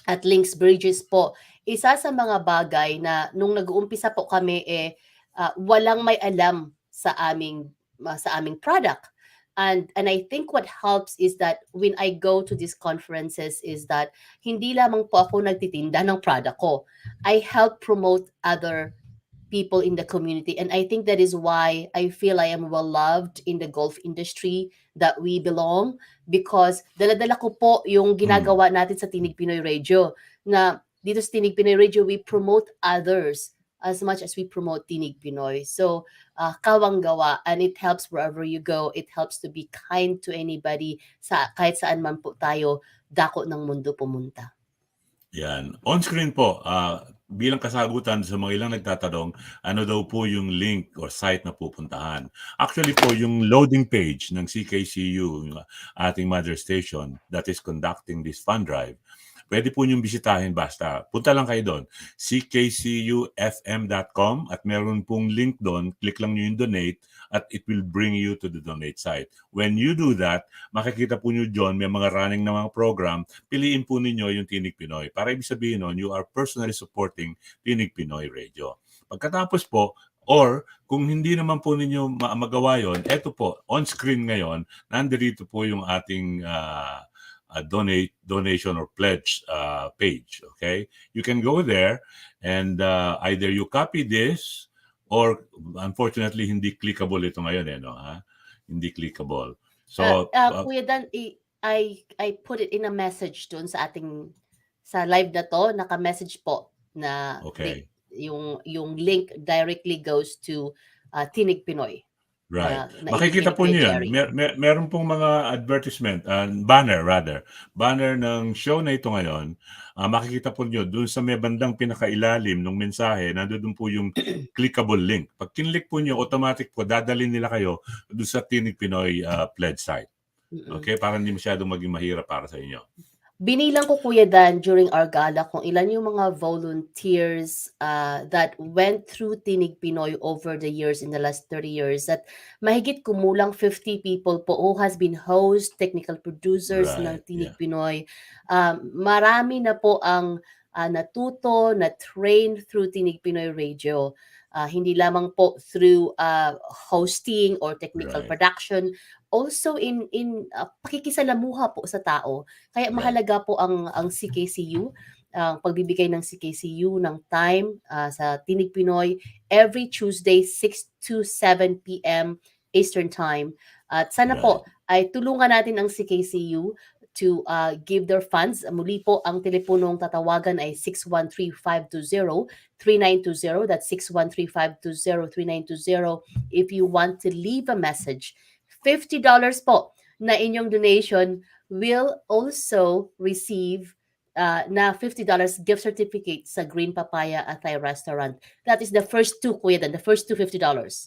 at Links Bridges po, isa sa mga bagay na nung nag-uumpisa po kami walang may alam sa aming product. And I think what helps is that when I go to these conferences is that hindi lamang po ako nagtitinda ng product ko. I help promote other people in the community. And I think that is why I feel I am well loved in the golf industry that we belong, because dala-dala ko po yung ginagawa natin sa Tinig Pinoy Radio, na dito sa Tinig Pinoy Radio, we promote others as much as we promote Tinig Pinoy. So, kawang-gawa, and it helps wherever you go. It helps to be kind to anybody, kahit saan man po tayo, dako ng mundo pumunta. Yan. On screen po, bilang kasagutan sa mga ilang nagtatanong, ano daw po yung link or site na pupuntahan. Actually po, yung loading page ng CKCU, yung ating mother station that is conducting this fund drive, pwede po niyong bisitahin basta. Punta lang kayo doon, ckcufm.com, at meron pong link doon. Click lang niyo yung donate at it will bring you to the donate site. When you do that, makikita po niyo doon may mga running na mga program. Piliin po ninyo yung Tinig Pinoy. Para ibig sabihin nun, you are personally supporting Tinig Pinoy Radio. Pagkatapos po, or kung hindi naman po ninyo magawa yon, eto po, on screen ngayon, nandito po yung ating donation or pledge page. Okay, you can go there and either you copy this or unfortunately hindi clickable ito ngayon hindi clickable. So Kuya Dan, I put it in a message doon sa live na to, naka-message po na okay. yung link directly goes to Tinig Pinoy. Right. Makikita po niyo yan. Meron pong mga advertisement, banner ng show na ito ngayon. Makikita po niyo doon sa may bandang pinakailalim ng mensahe, nandoon po yung clickable link. Pag kinlik po niyo, automatic po dadalhin nila kayo doon sa Tinig Pinoy pledge site. Okay? Para hindi masyadong maging mahirap para sa inyo. Binilang ko, Kuya Dan, during our gala kung ilan yung mga volunteers that went through Tinig Pinoy over the years, in the last 30 years, that mahigit kumulang 50 people po who has been host, technical producers ng Tinig Pinoy. Marami na po ang natuto, na-train through Tinig Pinoy Radio. Hindi lamang po through hosting or technical production, also in pakikisalamuha po sa tao. Kaya mahalaga po ang CKCU, ang pagbibigay ng CKCU ng time sa Tinig Pinoy every Tuesday 6 to 7 p.m. Eastern Time. At sana po ay tulungan natin ang CKCU to give their funds. Muli po, ang teleponong tatawagan ay 613-520-3920. That's 613-520-3920 if you want to leave a message. $50 po na inyong donation will also receive na $50 gift certificate sa Green Papaya at Thai Restaurant. That is the first two, Kuya Dan, the first two $50.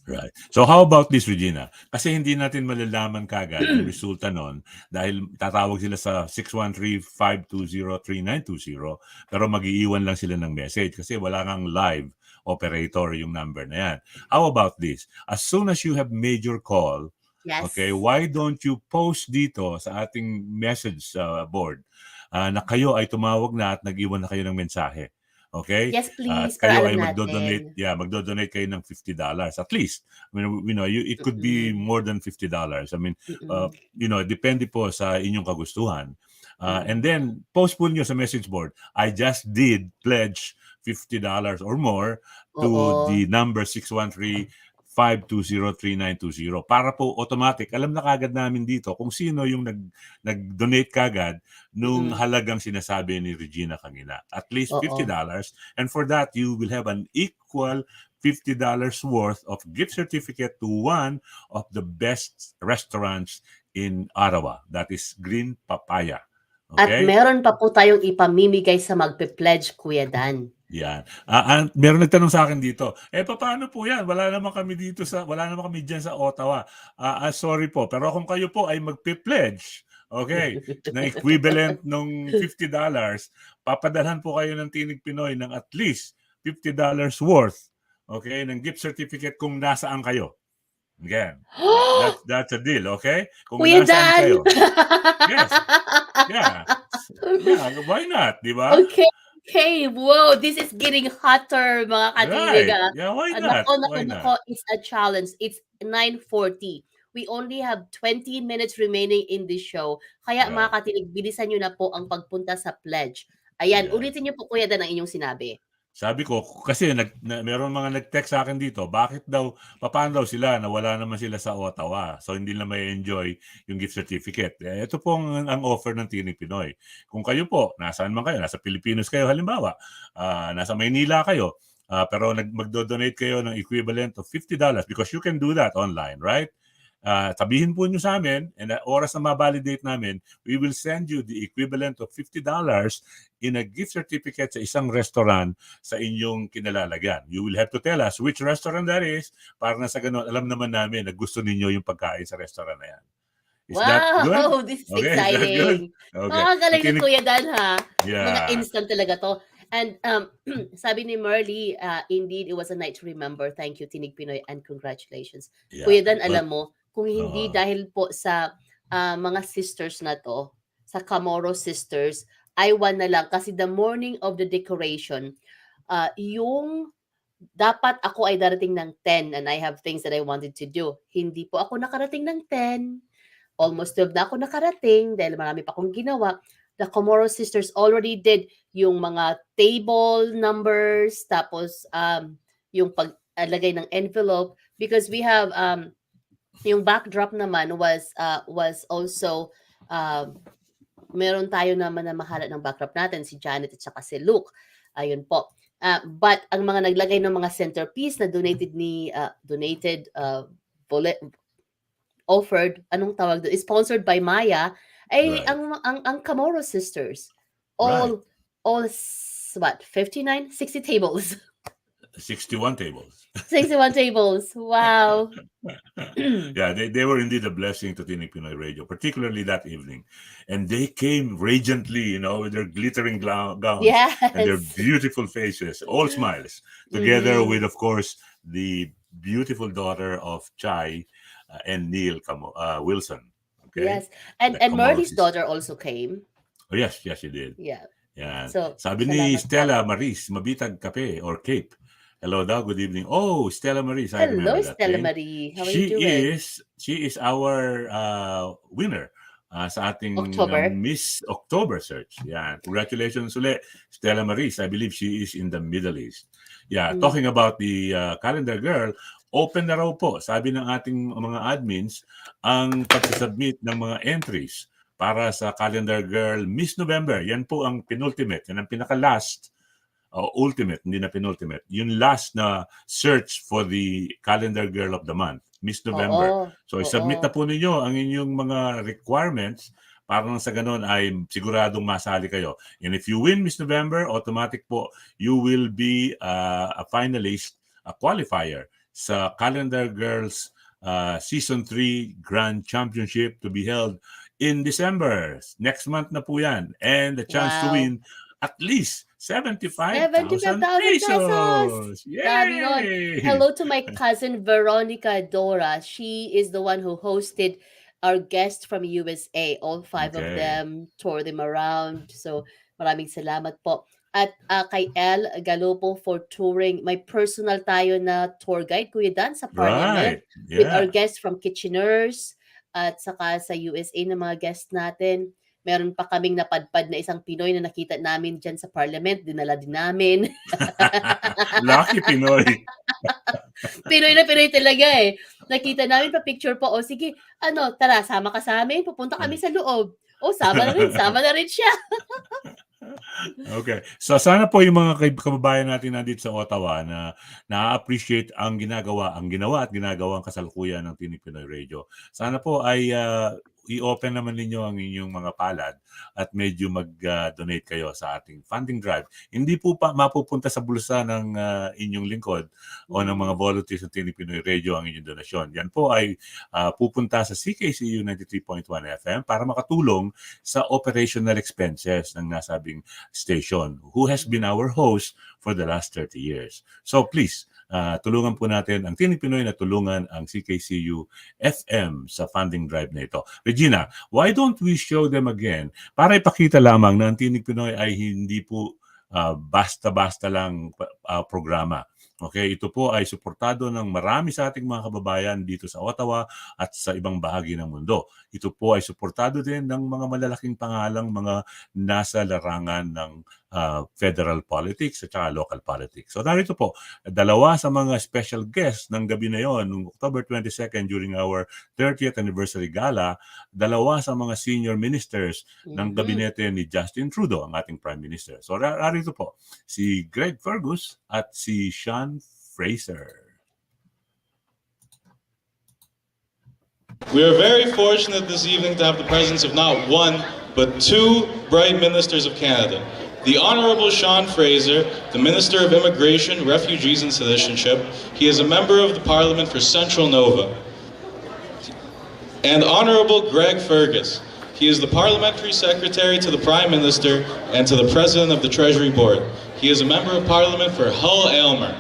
Right. So how about this, Regina? Kasi hindi natin malalaman kagad ang resulta nun dahil tatawag sila sa 613-520-3920 pero mag-iiwan lang sila ng message kasi wala ngang live operator yung number na yan. How about this? As soon as you have made your call, okay, why don't you post dito sa ating message board na kayo ay tumawag na at nag-iwan na kayo ng mensahe. Okay? Yes, please. Kayo ay magdo-donate kayo ng $50 at least. I mean, it could be more than $50. I mean, depende po sa inyong kagustuhan. And then, post po nyo sa message board, I just did pledge $50 or more to the number 613-520-3920 para po automatic. Alam na kagad namin dito kung sino yung nag-donate kagad nung halagang sinasabi ni Regina kanina. At least $50. And for that, you will have an equal $50 worth of gift certificate to one of the best restaurants in Ottawa. That is Green Papaya. Okay? At meron pa po tayong ipamimigay sa magpe-pledge, Kuya Dan. Yan. Meron nagtanong sa akin dito, paano po yan? Wala naman kami diyan sa Ottawa. Sorry po, pero kung kayo po ay magpe-pledge, okay, na equivalent ng $50, papadalhan po kayo ng Tinig Pinoy ng at least $50 worth, okay, ng gift certificate kung nasaan kayo. Again, that's a deal, okay? Kung Kuya nasaan Dan! kayo. Yes. Yeah. Yeah, why not, di ba? Okay, okay. Wow, this is getting hotter, mga katinig. Right. Yeah, why not? Nako, nako, Why nako. not? It's a challenge. It's 9:40. We only have 20 minutes remaining in this show. Kaya mga Right. katinig, bilisan nyo na po ang pagpunta sa pledge. Ayan, Yeah. ulitin nyo po, Kuya Dan, ang inyong sinabi. Sabi ko, kasi meron mga nag-text sa akin dito, paano daw sila na wala naman sila sa Ottawa, so hindi na may enjoy yung gift certificate. Ito po ang offer ng Tinig Pinoy. Kung kayo po, nasaan man kayo, nasa Pilipinas kayo halimbawa, nasa Maynila kayo, pero magdo-donate kayo ng equivalent of $50 because you can do that online, right? Sabihin po nyo sa amin, and oras na ma-validate namin, we will send you the equivalent of $50 in a gift certificate sa isang restaurant sa inyong kinalalagyan. You will have to tell us which restaurant that is para na sa ganun, alam naman namin na gusto ninyo yung pagkain sa restaurant na yan. Is that good? Wow, this is Okay, is that good? exciting. Okay. Galing ni Kuya Dan, ha? Mga Yeah. instant talaga to. And sabi ni Merly, indeed, it was a night to remember. Thank you, Tinig Pinoy, and congratulations. Yeah. Kuya Dan, Well, alam mo, kung hindi dahil po sa mga sisters na to, sa Chamorro sisters, I want na lang. Kasi the morning of the decoration, yung dapat ako ay darating ng 10 and I have things that I wanted to do. Hindi po ako nakarating ng 10. Almost 12 na ako nakarating dahil marami pa akong ginawa. The Chamorro sisters already did yung mga table numbers, tapos yung paglagay ng envelope, because we have yung backdrop naman was also meron tayo naman na mahala ng backdrop natin, si Janet at saka si Luke. Ayun po. But ang mga naglagay ng mga centerpiece na offered, anong tawag doon, sponsored by Maya, ay Right. ang Chamorro sisters. All 59, 60 tables. 61 tables. 61 tables. Wow. Yeah, they were indeed a blessing to Tinig Pinoy Radio, particularly that evening. And they came radiantly, with their glittering gowns Yes. and their beautiful faces, all smiles, together with, of course, the beautiful daughter of Chai and Neil Wilson. Okay? Yes. And The Merly's Chamorro daughter also came. Oh, yes, she did. Yeah. Yan. So, Sabi ni salamat Stella Maris, mabitag kape or cape. Hello daw, good evening. Oh, Stella Maris, I Hello, remember that Stella name. Marie. How are you doing? She is our winner sa ating October. Miss October search. Yeah, congratulations ulit, Stella Maris. I believe she is in the Middle East. Yeah, talking about the calendar girl, open na raw po, sabi ng ating mga admins, ang pag-submit ng mga entries para sa calendar girl Miss November. Yan po ang penultimate, yan ang pinaka-last, ultimate, hindi na penultimate. Yung last na search for the calendar girl of the month, Miss November. So, submit na po ninyo ang inyong mga requirements para sa ganun ay siguradong masali kayo. And if you win Miss November, automatic po, you will be a finalist, a qualifier sa Calendar Girls Season 3 Grand Championship to be held in December. Next month na po yan. And the chance to win at least 75,000 pesos. Yay! Hello to my cousin Veronica Dora. She is the one who hosted our guests from USA. All 5 of them, toured them around. So maraming salamat po. At kay El Galopo for touring. May personal tayo na tour guide, Kuya Dan, sa Parliament. Right. Yeah. With our guests from Kitcheners at saka sa USA na mga guests natin. Meron pa kaming napadpad na isang Pinoy na nakita namin dyan sa Parliament. Dinala din namin. Lucky Pinoy. Pinoy na Pinoy talaga eh. Nakita namin pa picture po. O sige, tara, sama ka sa amin. Pupunta kami sa loob. O, sama na rin siya. Okay. So sana po yung mga kababayan natin nandito sa Ottawa na na-appreciate ang ginawa at ginagawang kasalukuyan ng Tinig Pinoy Radio. Sana po ay i-open naman ninyo ang inyong mga palad at medyo mag-donate kayo sa ating funding drive. Hindi po pa mapupunta sa bulsa ng inyong lingkod o ng mga volunteers ng Tinig Pinoy Radio ang inyong donasyon. Yan po ay pupunta sa CKCU 93.1 FM para makatulong sa operational expenses ng nasabing station, who has been our host for the last 30 years. So please, tulungan po natin ang Tinig Pinoy na tulungan ang CKCU FM sa funding drive na ito. Regina, why don't we show them again para ipakita lamang na ang Tinig Pinoy ay hindi po basta-basta lang programa. Okay, ito po ay suportado ng marami sa ating mga kababayan dito sa Ottawa at sa ibang bahagi ng mundo. Ito po ay suportado din ng mga malalaking pangalang mga nasa larangan ng federal politics at saka local politics. So narito po, dalawa sa mga special guests ng gabi na yon, noong October 22nd during our 30th anniversary gala, dalawa sa mga senior ministers ng gabinete ni Justin Trudeau, ang ating Prime Minister. So narito po, si Greg Fergus at si Sean Fraser. We are very fortunate this evening to have the presence of not one, but two bright ministers of Canada. The Honourable Sean Fraser, the Minister of Immigration, Refugees and Citizenship. He is a member of the Parliament for Central Nova. And Honourable Greg Fergus. He is the Parliamentary Secretary to the Prime Minister and to the President of the Treasury Board. He is a Member of Parliament for Hull-Aylmer.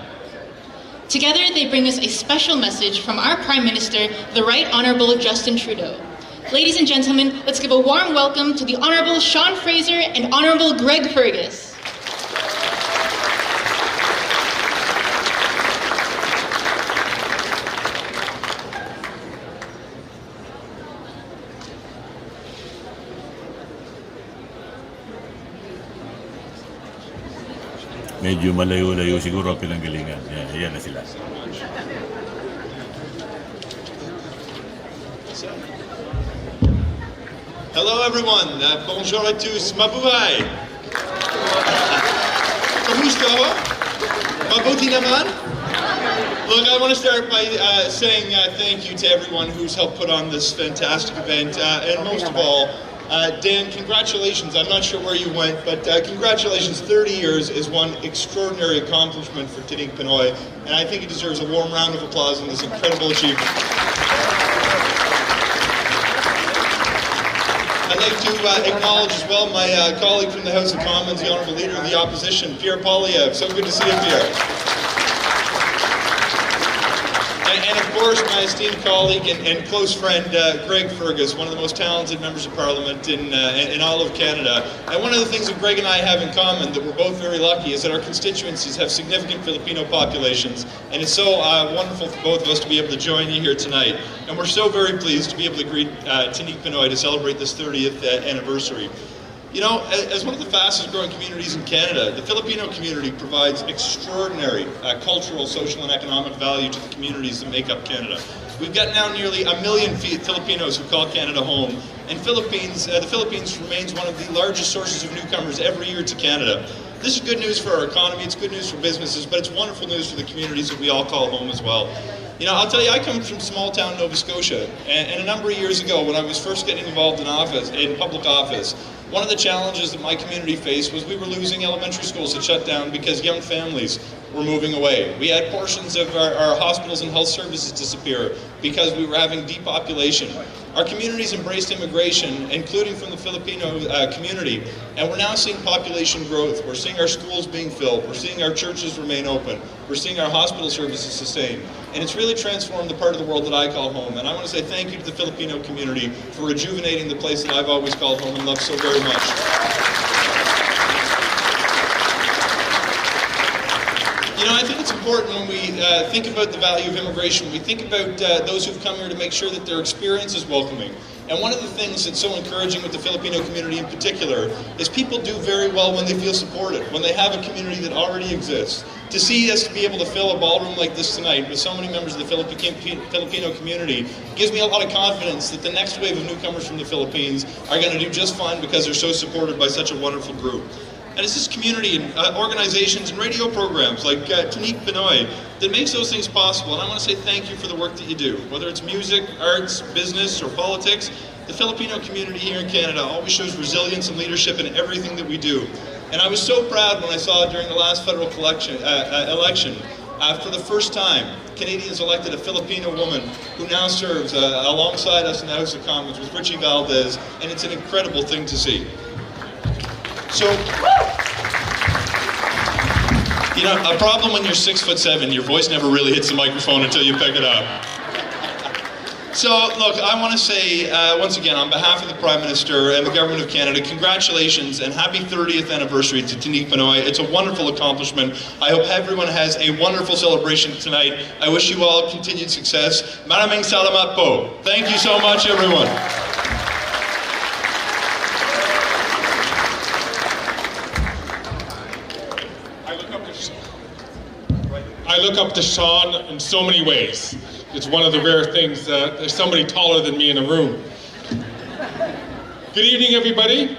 Together, they bring us a special message from our Prime Minister, the Right Honourable Justin Trudeau. Ladies and gentlemen, let's give a warm welcome to the Honourable Sean Fraser and Honourable Greg Fergus. Medyo malayo-layo siguro ang pinanggalingan. Yan na sila. Hello everyone, bonjour à tous, mabuhay! Kamusta ho? Mabuti naman? Look, I want to start by saying thank you to everyone who's helped put on this fantastic event, and most of all, Dan, congratulations. I'm not sure where you went, but congratulations. 30 years is one extraordinary accomplishment for Tinig Pinoy, and I think it deserves a warm round of applause on this incredible achievement. I'd like to acknowledge as well my colleague from the House of Commons, the Honourable Leader of the Opposition, Pierre Poilievre. So good to see you, Pierre. And of course, my esteemed colleague and close friend, Greg Fergus, one of the most talented members of Parliament in all of Canada. And one of the things that Greg and I have in common, that we're both very lucky, is that our constituencies have significant Filipino populations. And it's so wonderful for both of us to be able to join you here tonight. And we're so very pleased to be able to greet Tinig Pinoy to celebrate this 30th anniversary. You know, as one of the fastest growing communities in Canada, the Filipino community provides extraordinary cultural, social, and economic value to the communities that make up Canada. We've got now nearly 1 million Filipinos who call Canada home, and the Philippines remains one of the largest sources of newcomers every year to Canada. This is good news for our economy, it's good news for businesses, but it's wonderful news for the communities that we all call home as well. You know, I'll tell you, I come from small town Nova Scotia, and a number of years ago when I was first getting involved in public office, one of the challenges that my community faced was we were losing elementary schools that shut down because young families were moving away. We had portions of our hospitals and health services disappear because we were having depopulation. Our communities embraced immigration, including from the Filipino community, and we're now seeing population growth. We're seeing our schools being filled. We're seeing our churches remain open. We're seeing our hospital services sustained. And it's really transformed the part of the world that I call home. And I want to say thank you to the Filipino community for rejuvenating the place that I've always called home and loved so very much. You know, I think it's important when we think about the value of immigration, we think about those who've come here to make sure that their experience is welcoming. And one of the things that's so encouraging with the Filipino community in particular is people do very well when they feel supported, when they have a community that already exists. To see us to be able to fill a ballroom like this tonight with so many members of the Filipino community gives me a lot of confidence that the next wave of newcomers from the Philippines are going to do just fine because they're so supported by such a wonderful group. And it's this community and organizations and radio programs like Tinig Pinoy that makes those things possible. And I want to say thank you for the work that you do. Whether it's music, arts, business, or politics, The Filipino community here in Canada always shows resilience and leadership in everything that we do. And I was so proud when I saw during the last federal election, for the first time, Canadians elected a Filipino woman who now serves alongside us in the House of Commons with Richie Valdez, and it's an incredible thing to see. So, you know, a problem when you're 6'7", your voice never really hits the microphone until you pick it up. So, look, I want to say, once again, on behalf of the Prime Minister and the Government of Canada, congratulations and happy 30th anniversary to Tinig Pinoy. It's a wonderful accomplishment. I hope everyone has a wonderful celebration tonight. I wish you all continued success. Maraming salamat po. Thank you so much, everyone. I look up to Sean in so many ways. It's one of the rare things that there's somebody taller than me in a room. Good evening, everybody.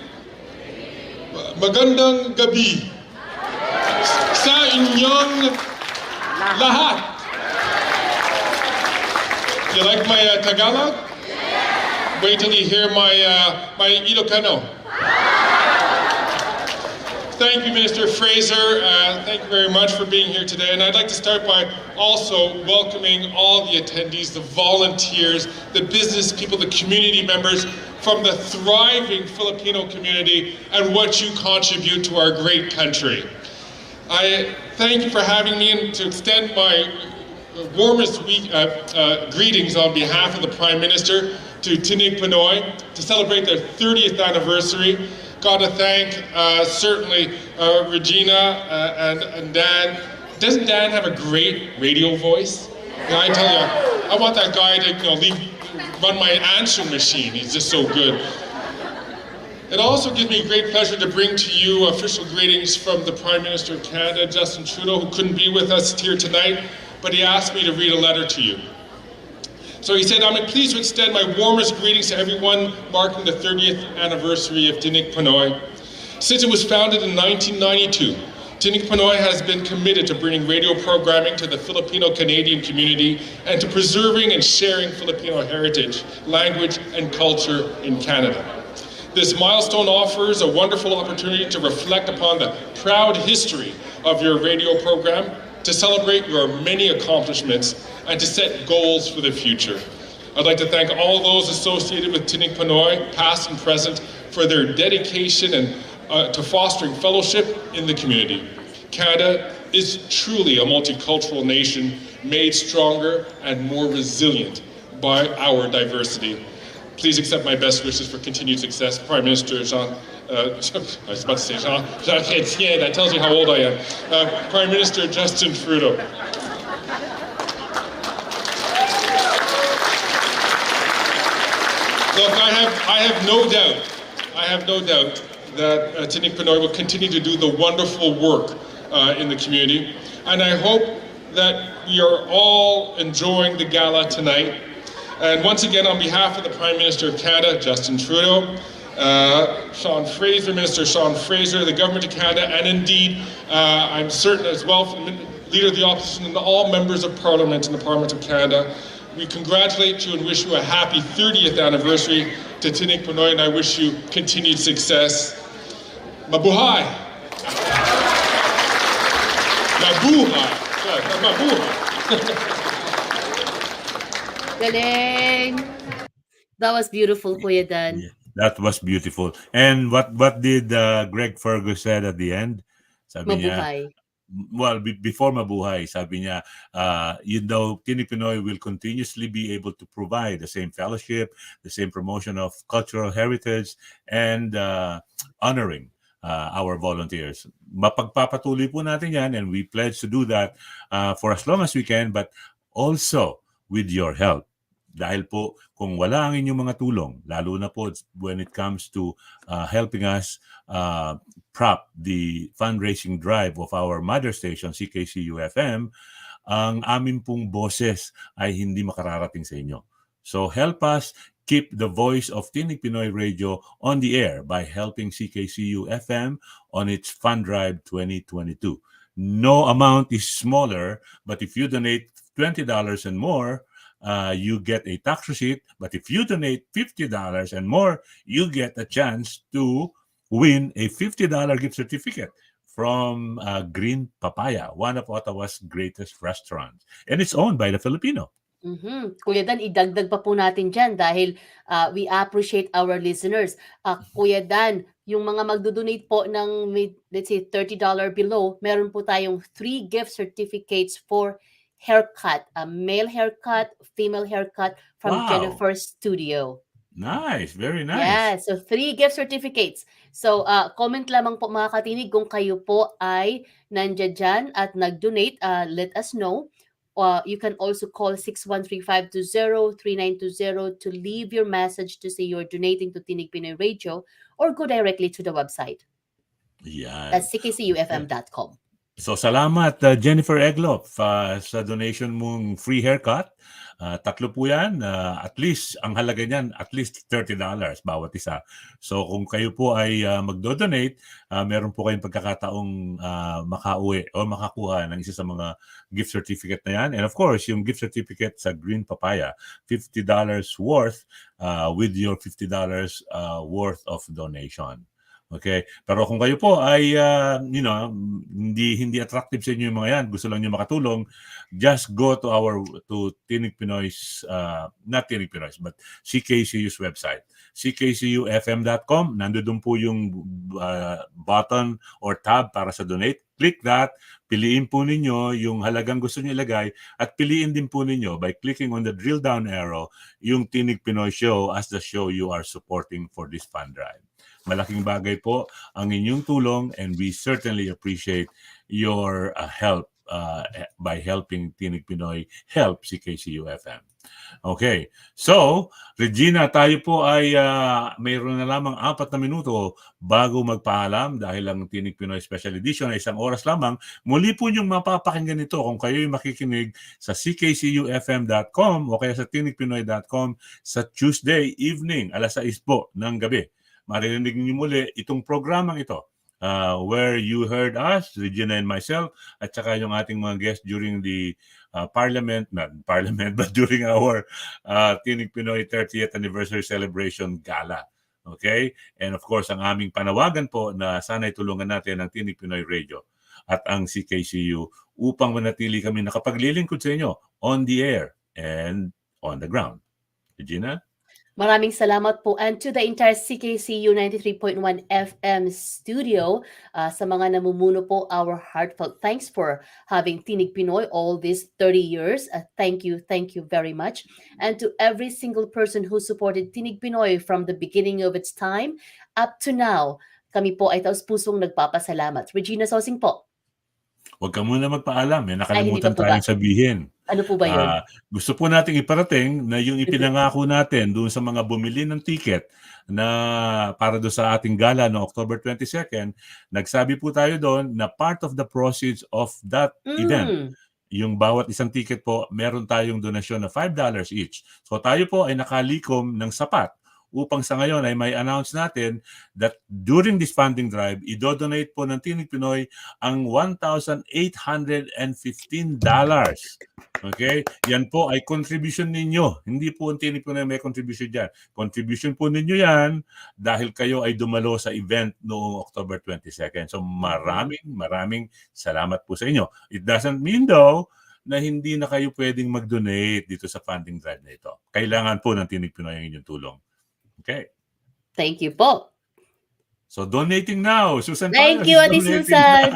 Magandang gabi sa inyong lahat. You like my Tagalog? Wait till you hear my Ilocano. Thank you, Minister Fraser. Thank you very much for being here today. And I'd like to start by also welcoming all the attendees, the volunteers, the business people, the community members from the thriving Filipino community and what you contribute to our great country. I thank you for having me and to extend my warmest greetings on behalf of the Prime Minister to Tinig Pinoy to celebrate their 30th anniversary. Got to thank certainly Regina and Dan. Doesn't Dan have a great radio voice? You know, I tell you, I want that guy to run my answering machine. He's just so good. It also gives me great pleasure to bring to you official greetings from the Prime Minister of Canada, Justin Trudeau, who couldn't be with us here tonight, but he asked me to read a letter to you. So he said, I'm pleased to extend my warmest greetings to everyone marking the 30th anniversary of Tinig Pinoy. Since it was founded in 1992, Tinig Pinoy has been committed to bringing radio programming to the Filipino-Canadian community and to preserving and sharing Filipino heritage, language, and culture in Canada. This milestone offers a wonderful opportunity to reflect upon the proud history of your radio program, to celebrate your many accomplishments, and to set goals for the future. I'd like to thank all those associated with Tinig Pinoy, past and present, for their dedication and to fostering fellowship in the community. Canada is truly a multicultural nation made stronger and more resilient by our diversity. Please accept my best wishes for continued success. Prime Minister Jean, I was about to say Jean Chrétien, that tells you how old I am. Prime Minister Justin Trudeau. Look, I have no doubt that Tinig Pinoy will continue to do the wonderful work in the community. And I hope that we are all enjoying the gala tonight. And once again, on behalf of the Prime Minister of Canada, Justin Trudeau, Sean Fraser, Minister Sean Fraser, the Government of Canada, and indeed, I'm certain as well from the Leader of the Opposition and all members of Parliament in the Parliament of Canada, we congratulate you and wish you a happy 30th anniversary to Tinig Pinoy, and I wish you continued success. Mabuhay! Mabuhay! Mabuhay! Galing! That was beautiful, Kuya Dan. Yeah, that was beautiful. And what did Greg Fergus said at the end? Sabi niya, Mabuhay. well, before mabuhay, sabi niya, Tinig Pinoy will continuously be able to provide the same fellowship, the same promotion of cultural heritage, and honoring our volunteers. Mapagpapatuloy po natin yan, and we pledge to do that for as long as we can, but also with your help. Dahil po, kung wala ang inyong mga tulong, lalo na po when it comes to helping us prop the fundraising drive of our mother station, CKCU FM, ang amin pong boses ay hindi makararating sa inyo. So help us keep the voice of Tinig Pinoy Radio on the air by helping CKCU FM on its Fund Drive 2022. No amount is smaller, but if you donate $20 and more, you get a tax receipt. But if you donate $50 and more, you get a chance to win a $50 gift certificate from Green Papaya, one of Ottawa's greatest restaurants. And it's owned by the Filipino. Kuya Dan, idagdag pa po natin dyan dahil we appreciate our listeners. Kuya Dan, yung mga magdo-donate po ng let's say $30 below, meron po tayong 3 gift certificates for haircut, a male haircut, female haircut from Wow. Jennifer's Studio. Nice, very nice. Yeah, so 3 gift certificates. So, comment lamang po mga katinig kung kayo po ay nandiyan dyan at nag-donate, let us know. You can also call 613-520-3920 to leave your message to say you're donating to Tinig Pinoy Radio or go directly to the website. Yan. That's ckcufm.com. So salamat Jennifer Egloff sa donation mong free haircut. Tatlo po yan. At least, ang halaga niyan, at least $30 bawat isa. So kung kayo po ay magdo-donate, meron po kayong pagkakataong makauwi o makakuha ng isa sa mga gift certificate na yan. And of course, yung gift certificate sa Green Papaya, $50 worth with your $50 worth of donation. Okay, pero kung kayo po ay hindi attractive sa inyo yung mga yan, gusto lang niyo makatulong, just go to Tinig Pinoy's not Tinig Pinoy's but CKCU's website, ckcufm.com. Nandoon po yung button or tab para sa donate. Click that, piliin po ninyo yung halagang gusto niyo ilagay at piliin din po ninyo by clicking on the drill down arrow yung Tinig Pinoy show as the show you are supporting for this fund drive. Malaking bagay po ang inyong tulong and we certainly appreciate your help by helping Tinig Pinoy help CKCU-FM. Okay, so Regina, tayo po ay mayroon na lamang 4 na minuto bago magpaalam dahil ang Tinig Pinoy Special Edition ay 1 oras lamang. Muli po niyong mapapakinggan ito kung kayo'y makikinig sa ckcufm.com o kaya sa tinigpinoy.com sa Tuesday evening, alas 6 po ng gabi. Maririnig niyo muli itong programang ito where you heard us, Regina and myself, at saka yung ating mga guests during the but during our Tinig Pinoy 30th Anniversary Celebration Gala. Okay? And of course, ang aming panawagan po na sana'y tulungan natin ang Tinig Pinoy Radio at ang CKCU upang manatili kami nakapaglilingkod sa inyo on the air and on the ground. Regina? Maraming salamat po and to the entire CKCU 93.1 FM studio, sa mga namumuno po, our heartfelt thanks for having Tinig Pinoy all these 30 years. Thank you very much. And to every single person who supported Tinig Pinoy from the beginning of its time up to now, kami po ay taus-pusong nagpapasalamat. Regina Sosing po. Huwag ka muna magpaalam. Nakalimutan tayong sabihin. Ano po ba yun? Gusto po nating iparating na yung ipinangako natin doon sa mga bumili ng ticket na para doon sa ating gala no October 22nd, nagsabi po tayo doon na part of the proceeds of that event, yung bawat isang ticket po, meron tayong donasyon na $5 each. So tayo po ay nakalikom ng sapat upang sa ngayon ay may announce natin that during this funding drive, idodonate po ng Tinig Pinoy ang $1,815. Okay? Yan po ay contribution ninyo. Hindi po ang Tinig Pinoy may contribution dyan. Contribution po ninyo yan dahil kayo ay dumalo sa event noong October 22nd. So maraming salamat po sa inyo. It doesn't mean though na hindi na kayo pwedeng mag-donate dito sa funding drive na ito. Kailangan po ng Tinig Pinoy ang inyong tulong. Okay. Thank you po. So donating now. Susan Thank you, Ate Susan.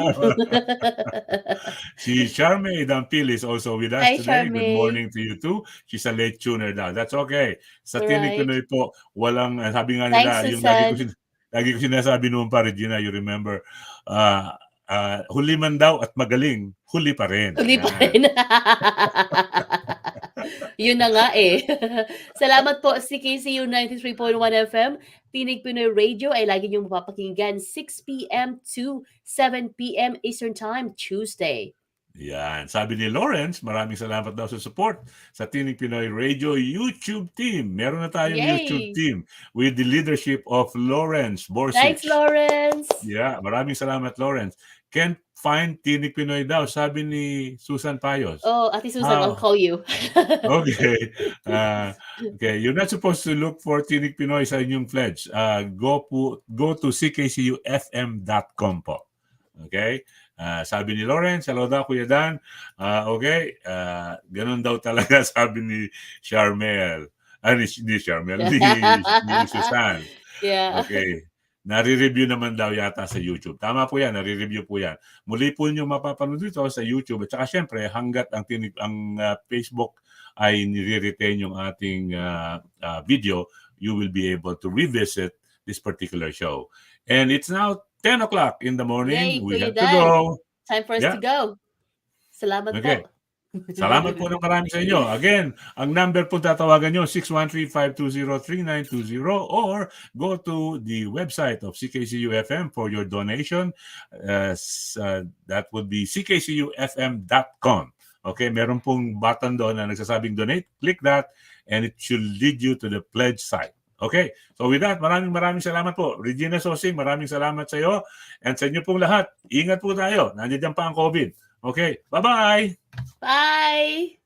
Si Charme Dampil is also with us Hi, today. Charme. Good morning to you too. She's a late tuner now. That's okay. Sa Tinig Pinoy po, walang, sabi nga nila, Thanks, yung Susan. lagi ko sinasabi noon pa, Regina, you remember, huli man daw at magaling, huli pa rin. Huli pa rin. Yun na nga eh. Salamat po CKCU 93.1 FM. Tinig Pinoy Radio ay lagi niyong mapapakinggan 6 p.m. to 7 p.m. Eastern Time, Tuesday. Yan. Sabi ni Lawrence, maraming salamat daw sa support sa Tinig Pinoy Radio YouTube team. Meron na tayong YouTube Yay! team with the leadership of Lawrence Thanks, Borsich. Lawrence! Yeah, maraming salamat, Lawrence. Can't find Tinig Pinoy daw, sabi ni Susan Payos. Oh, Ate Susan, I'll call you. Okay. Okay, you're not supposed to look for Tinig Pinoy sa inyong pledge. Go to ckcufm.com po. Okay? Sabi ni Lawrence, hello daw Kuya Dan. Okay, ganun daw talaga sabi ni Charmel. Ni Charmel, ni Susan. Yeah. Okay. Nare-review naman daw yata sa YouTube. Tama po yan, nare-review po yan. Muli po niyo mapapanood dito sa YouTube. At saka syempre, hanggat ang Facebook ay nire-retain yung ating video, you will be able to revisit this particular show. And it's now 10 o'clock in the morning. Yay, We Kuya have to Dan. go. Time for us to go. Salamat Okay. po. Salamat po ng marami sa inyo. Again, ang number po tatawagan nyo, 613-520-3920 or go to the website of CKCU-FM for your donation. That would be ckcufm.com. Okay, meron pong button doon na nagsasabing donate. Click that and it should lead you to the pledge site. Okay, so with that, maraming salamat po. Regina Sosing, maraming salamat sa iyo. And sa inyo pong lahat, ingat po tayo. Nandiyan pa ang COVID. Okay, bye-bye! Bye!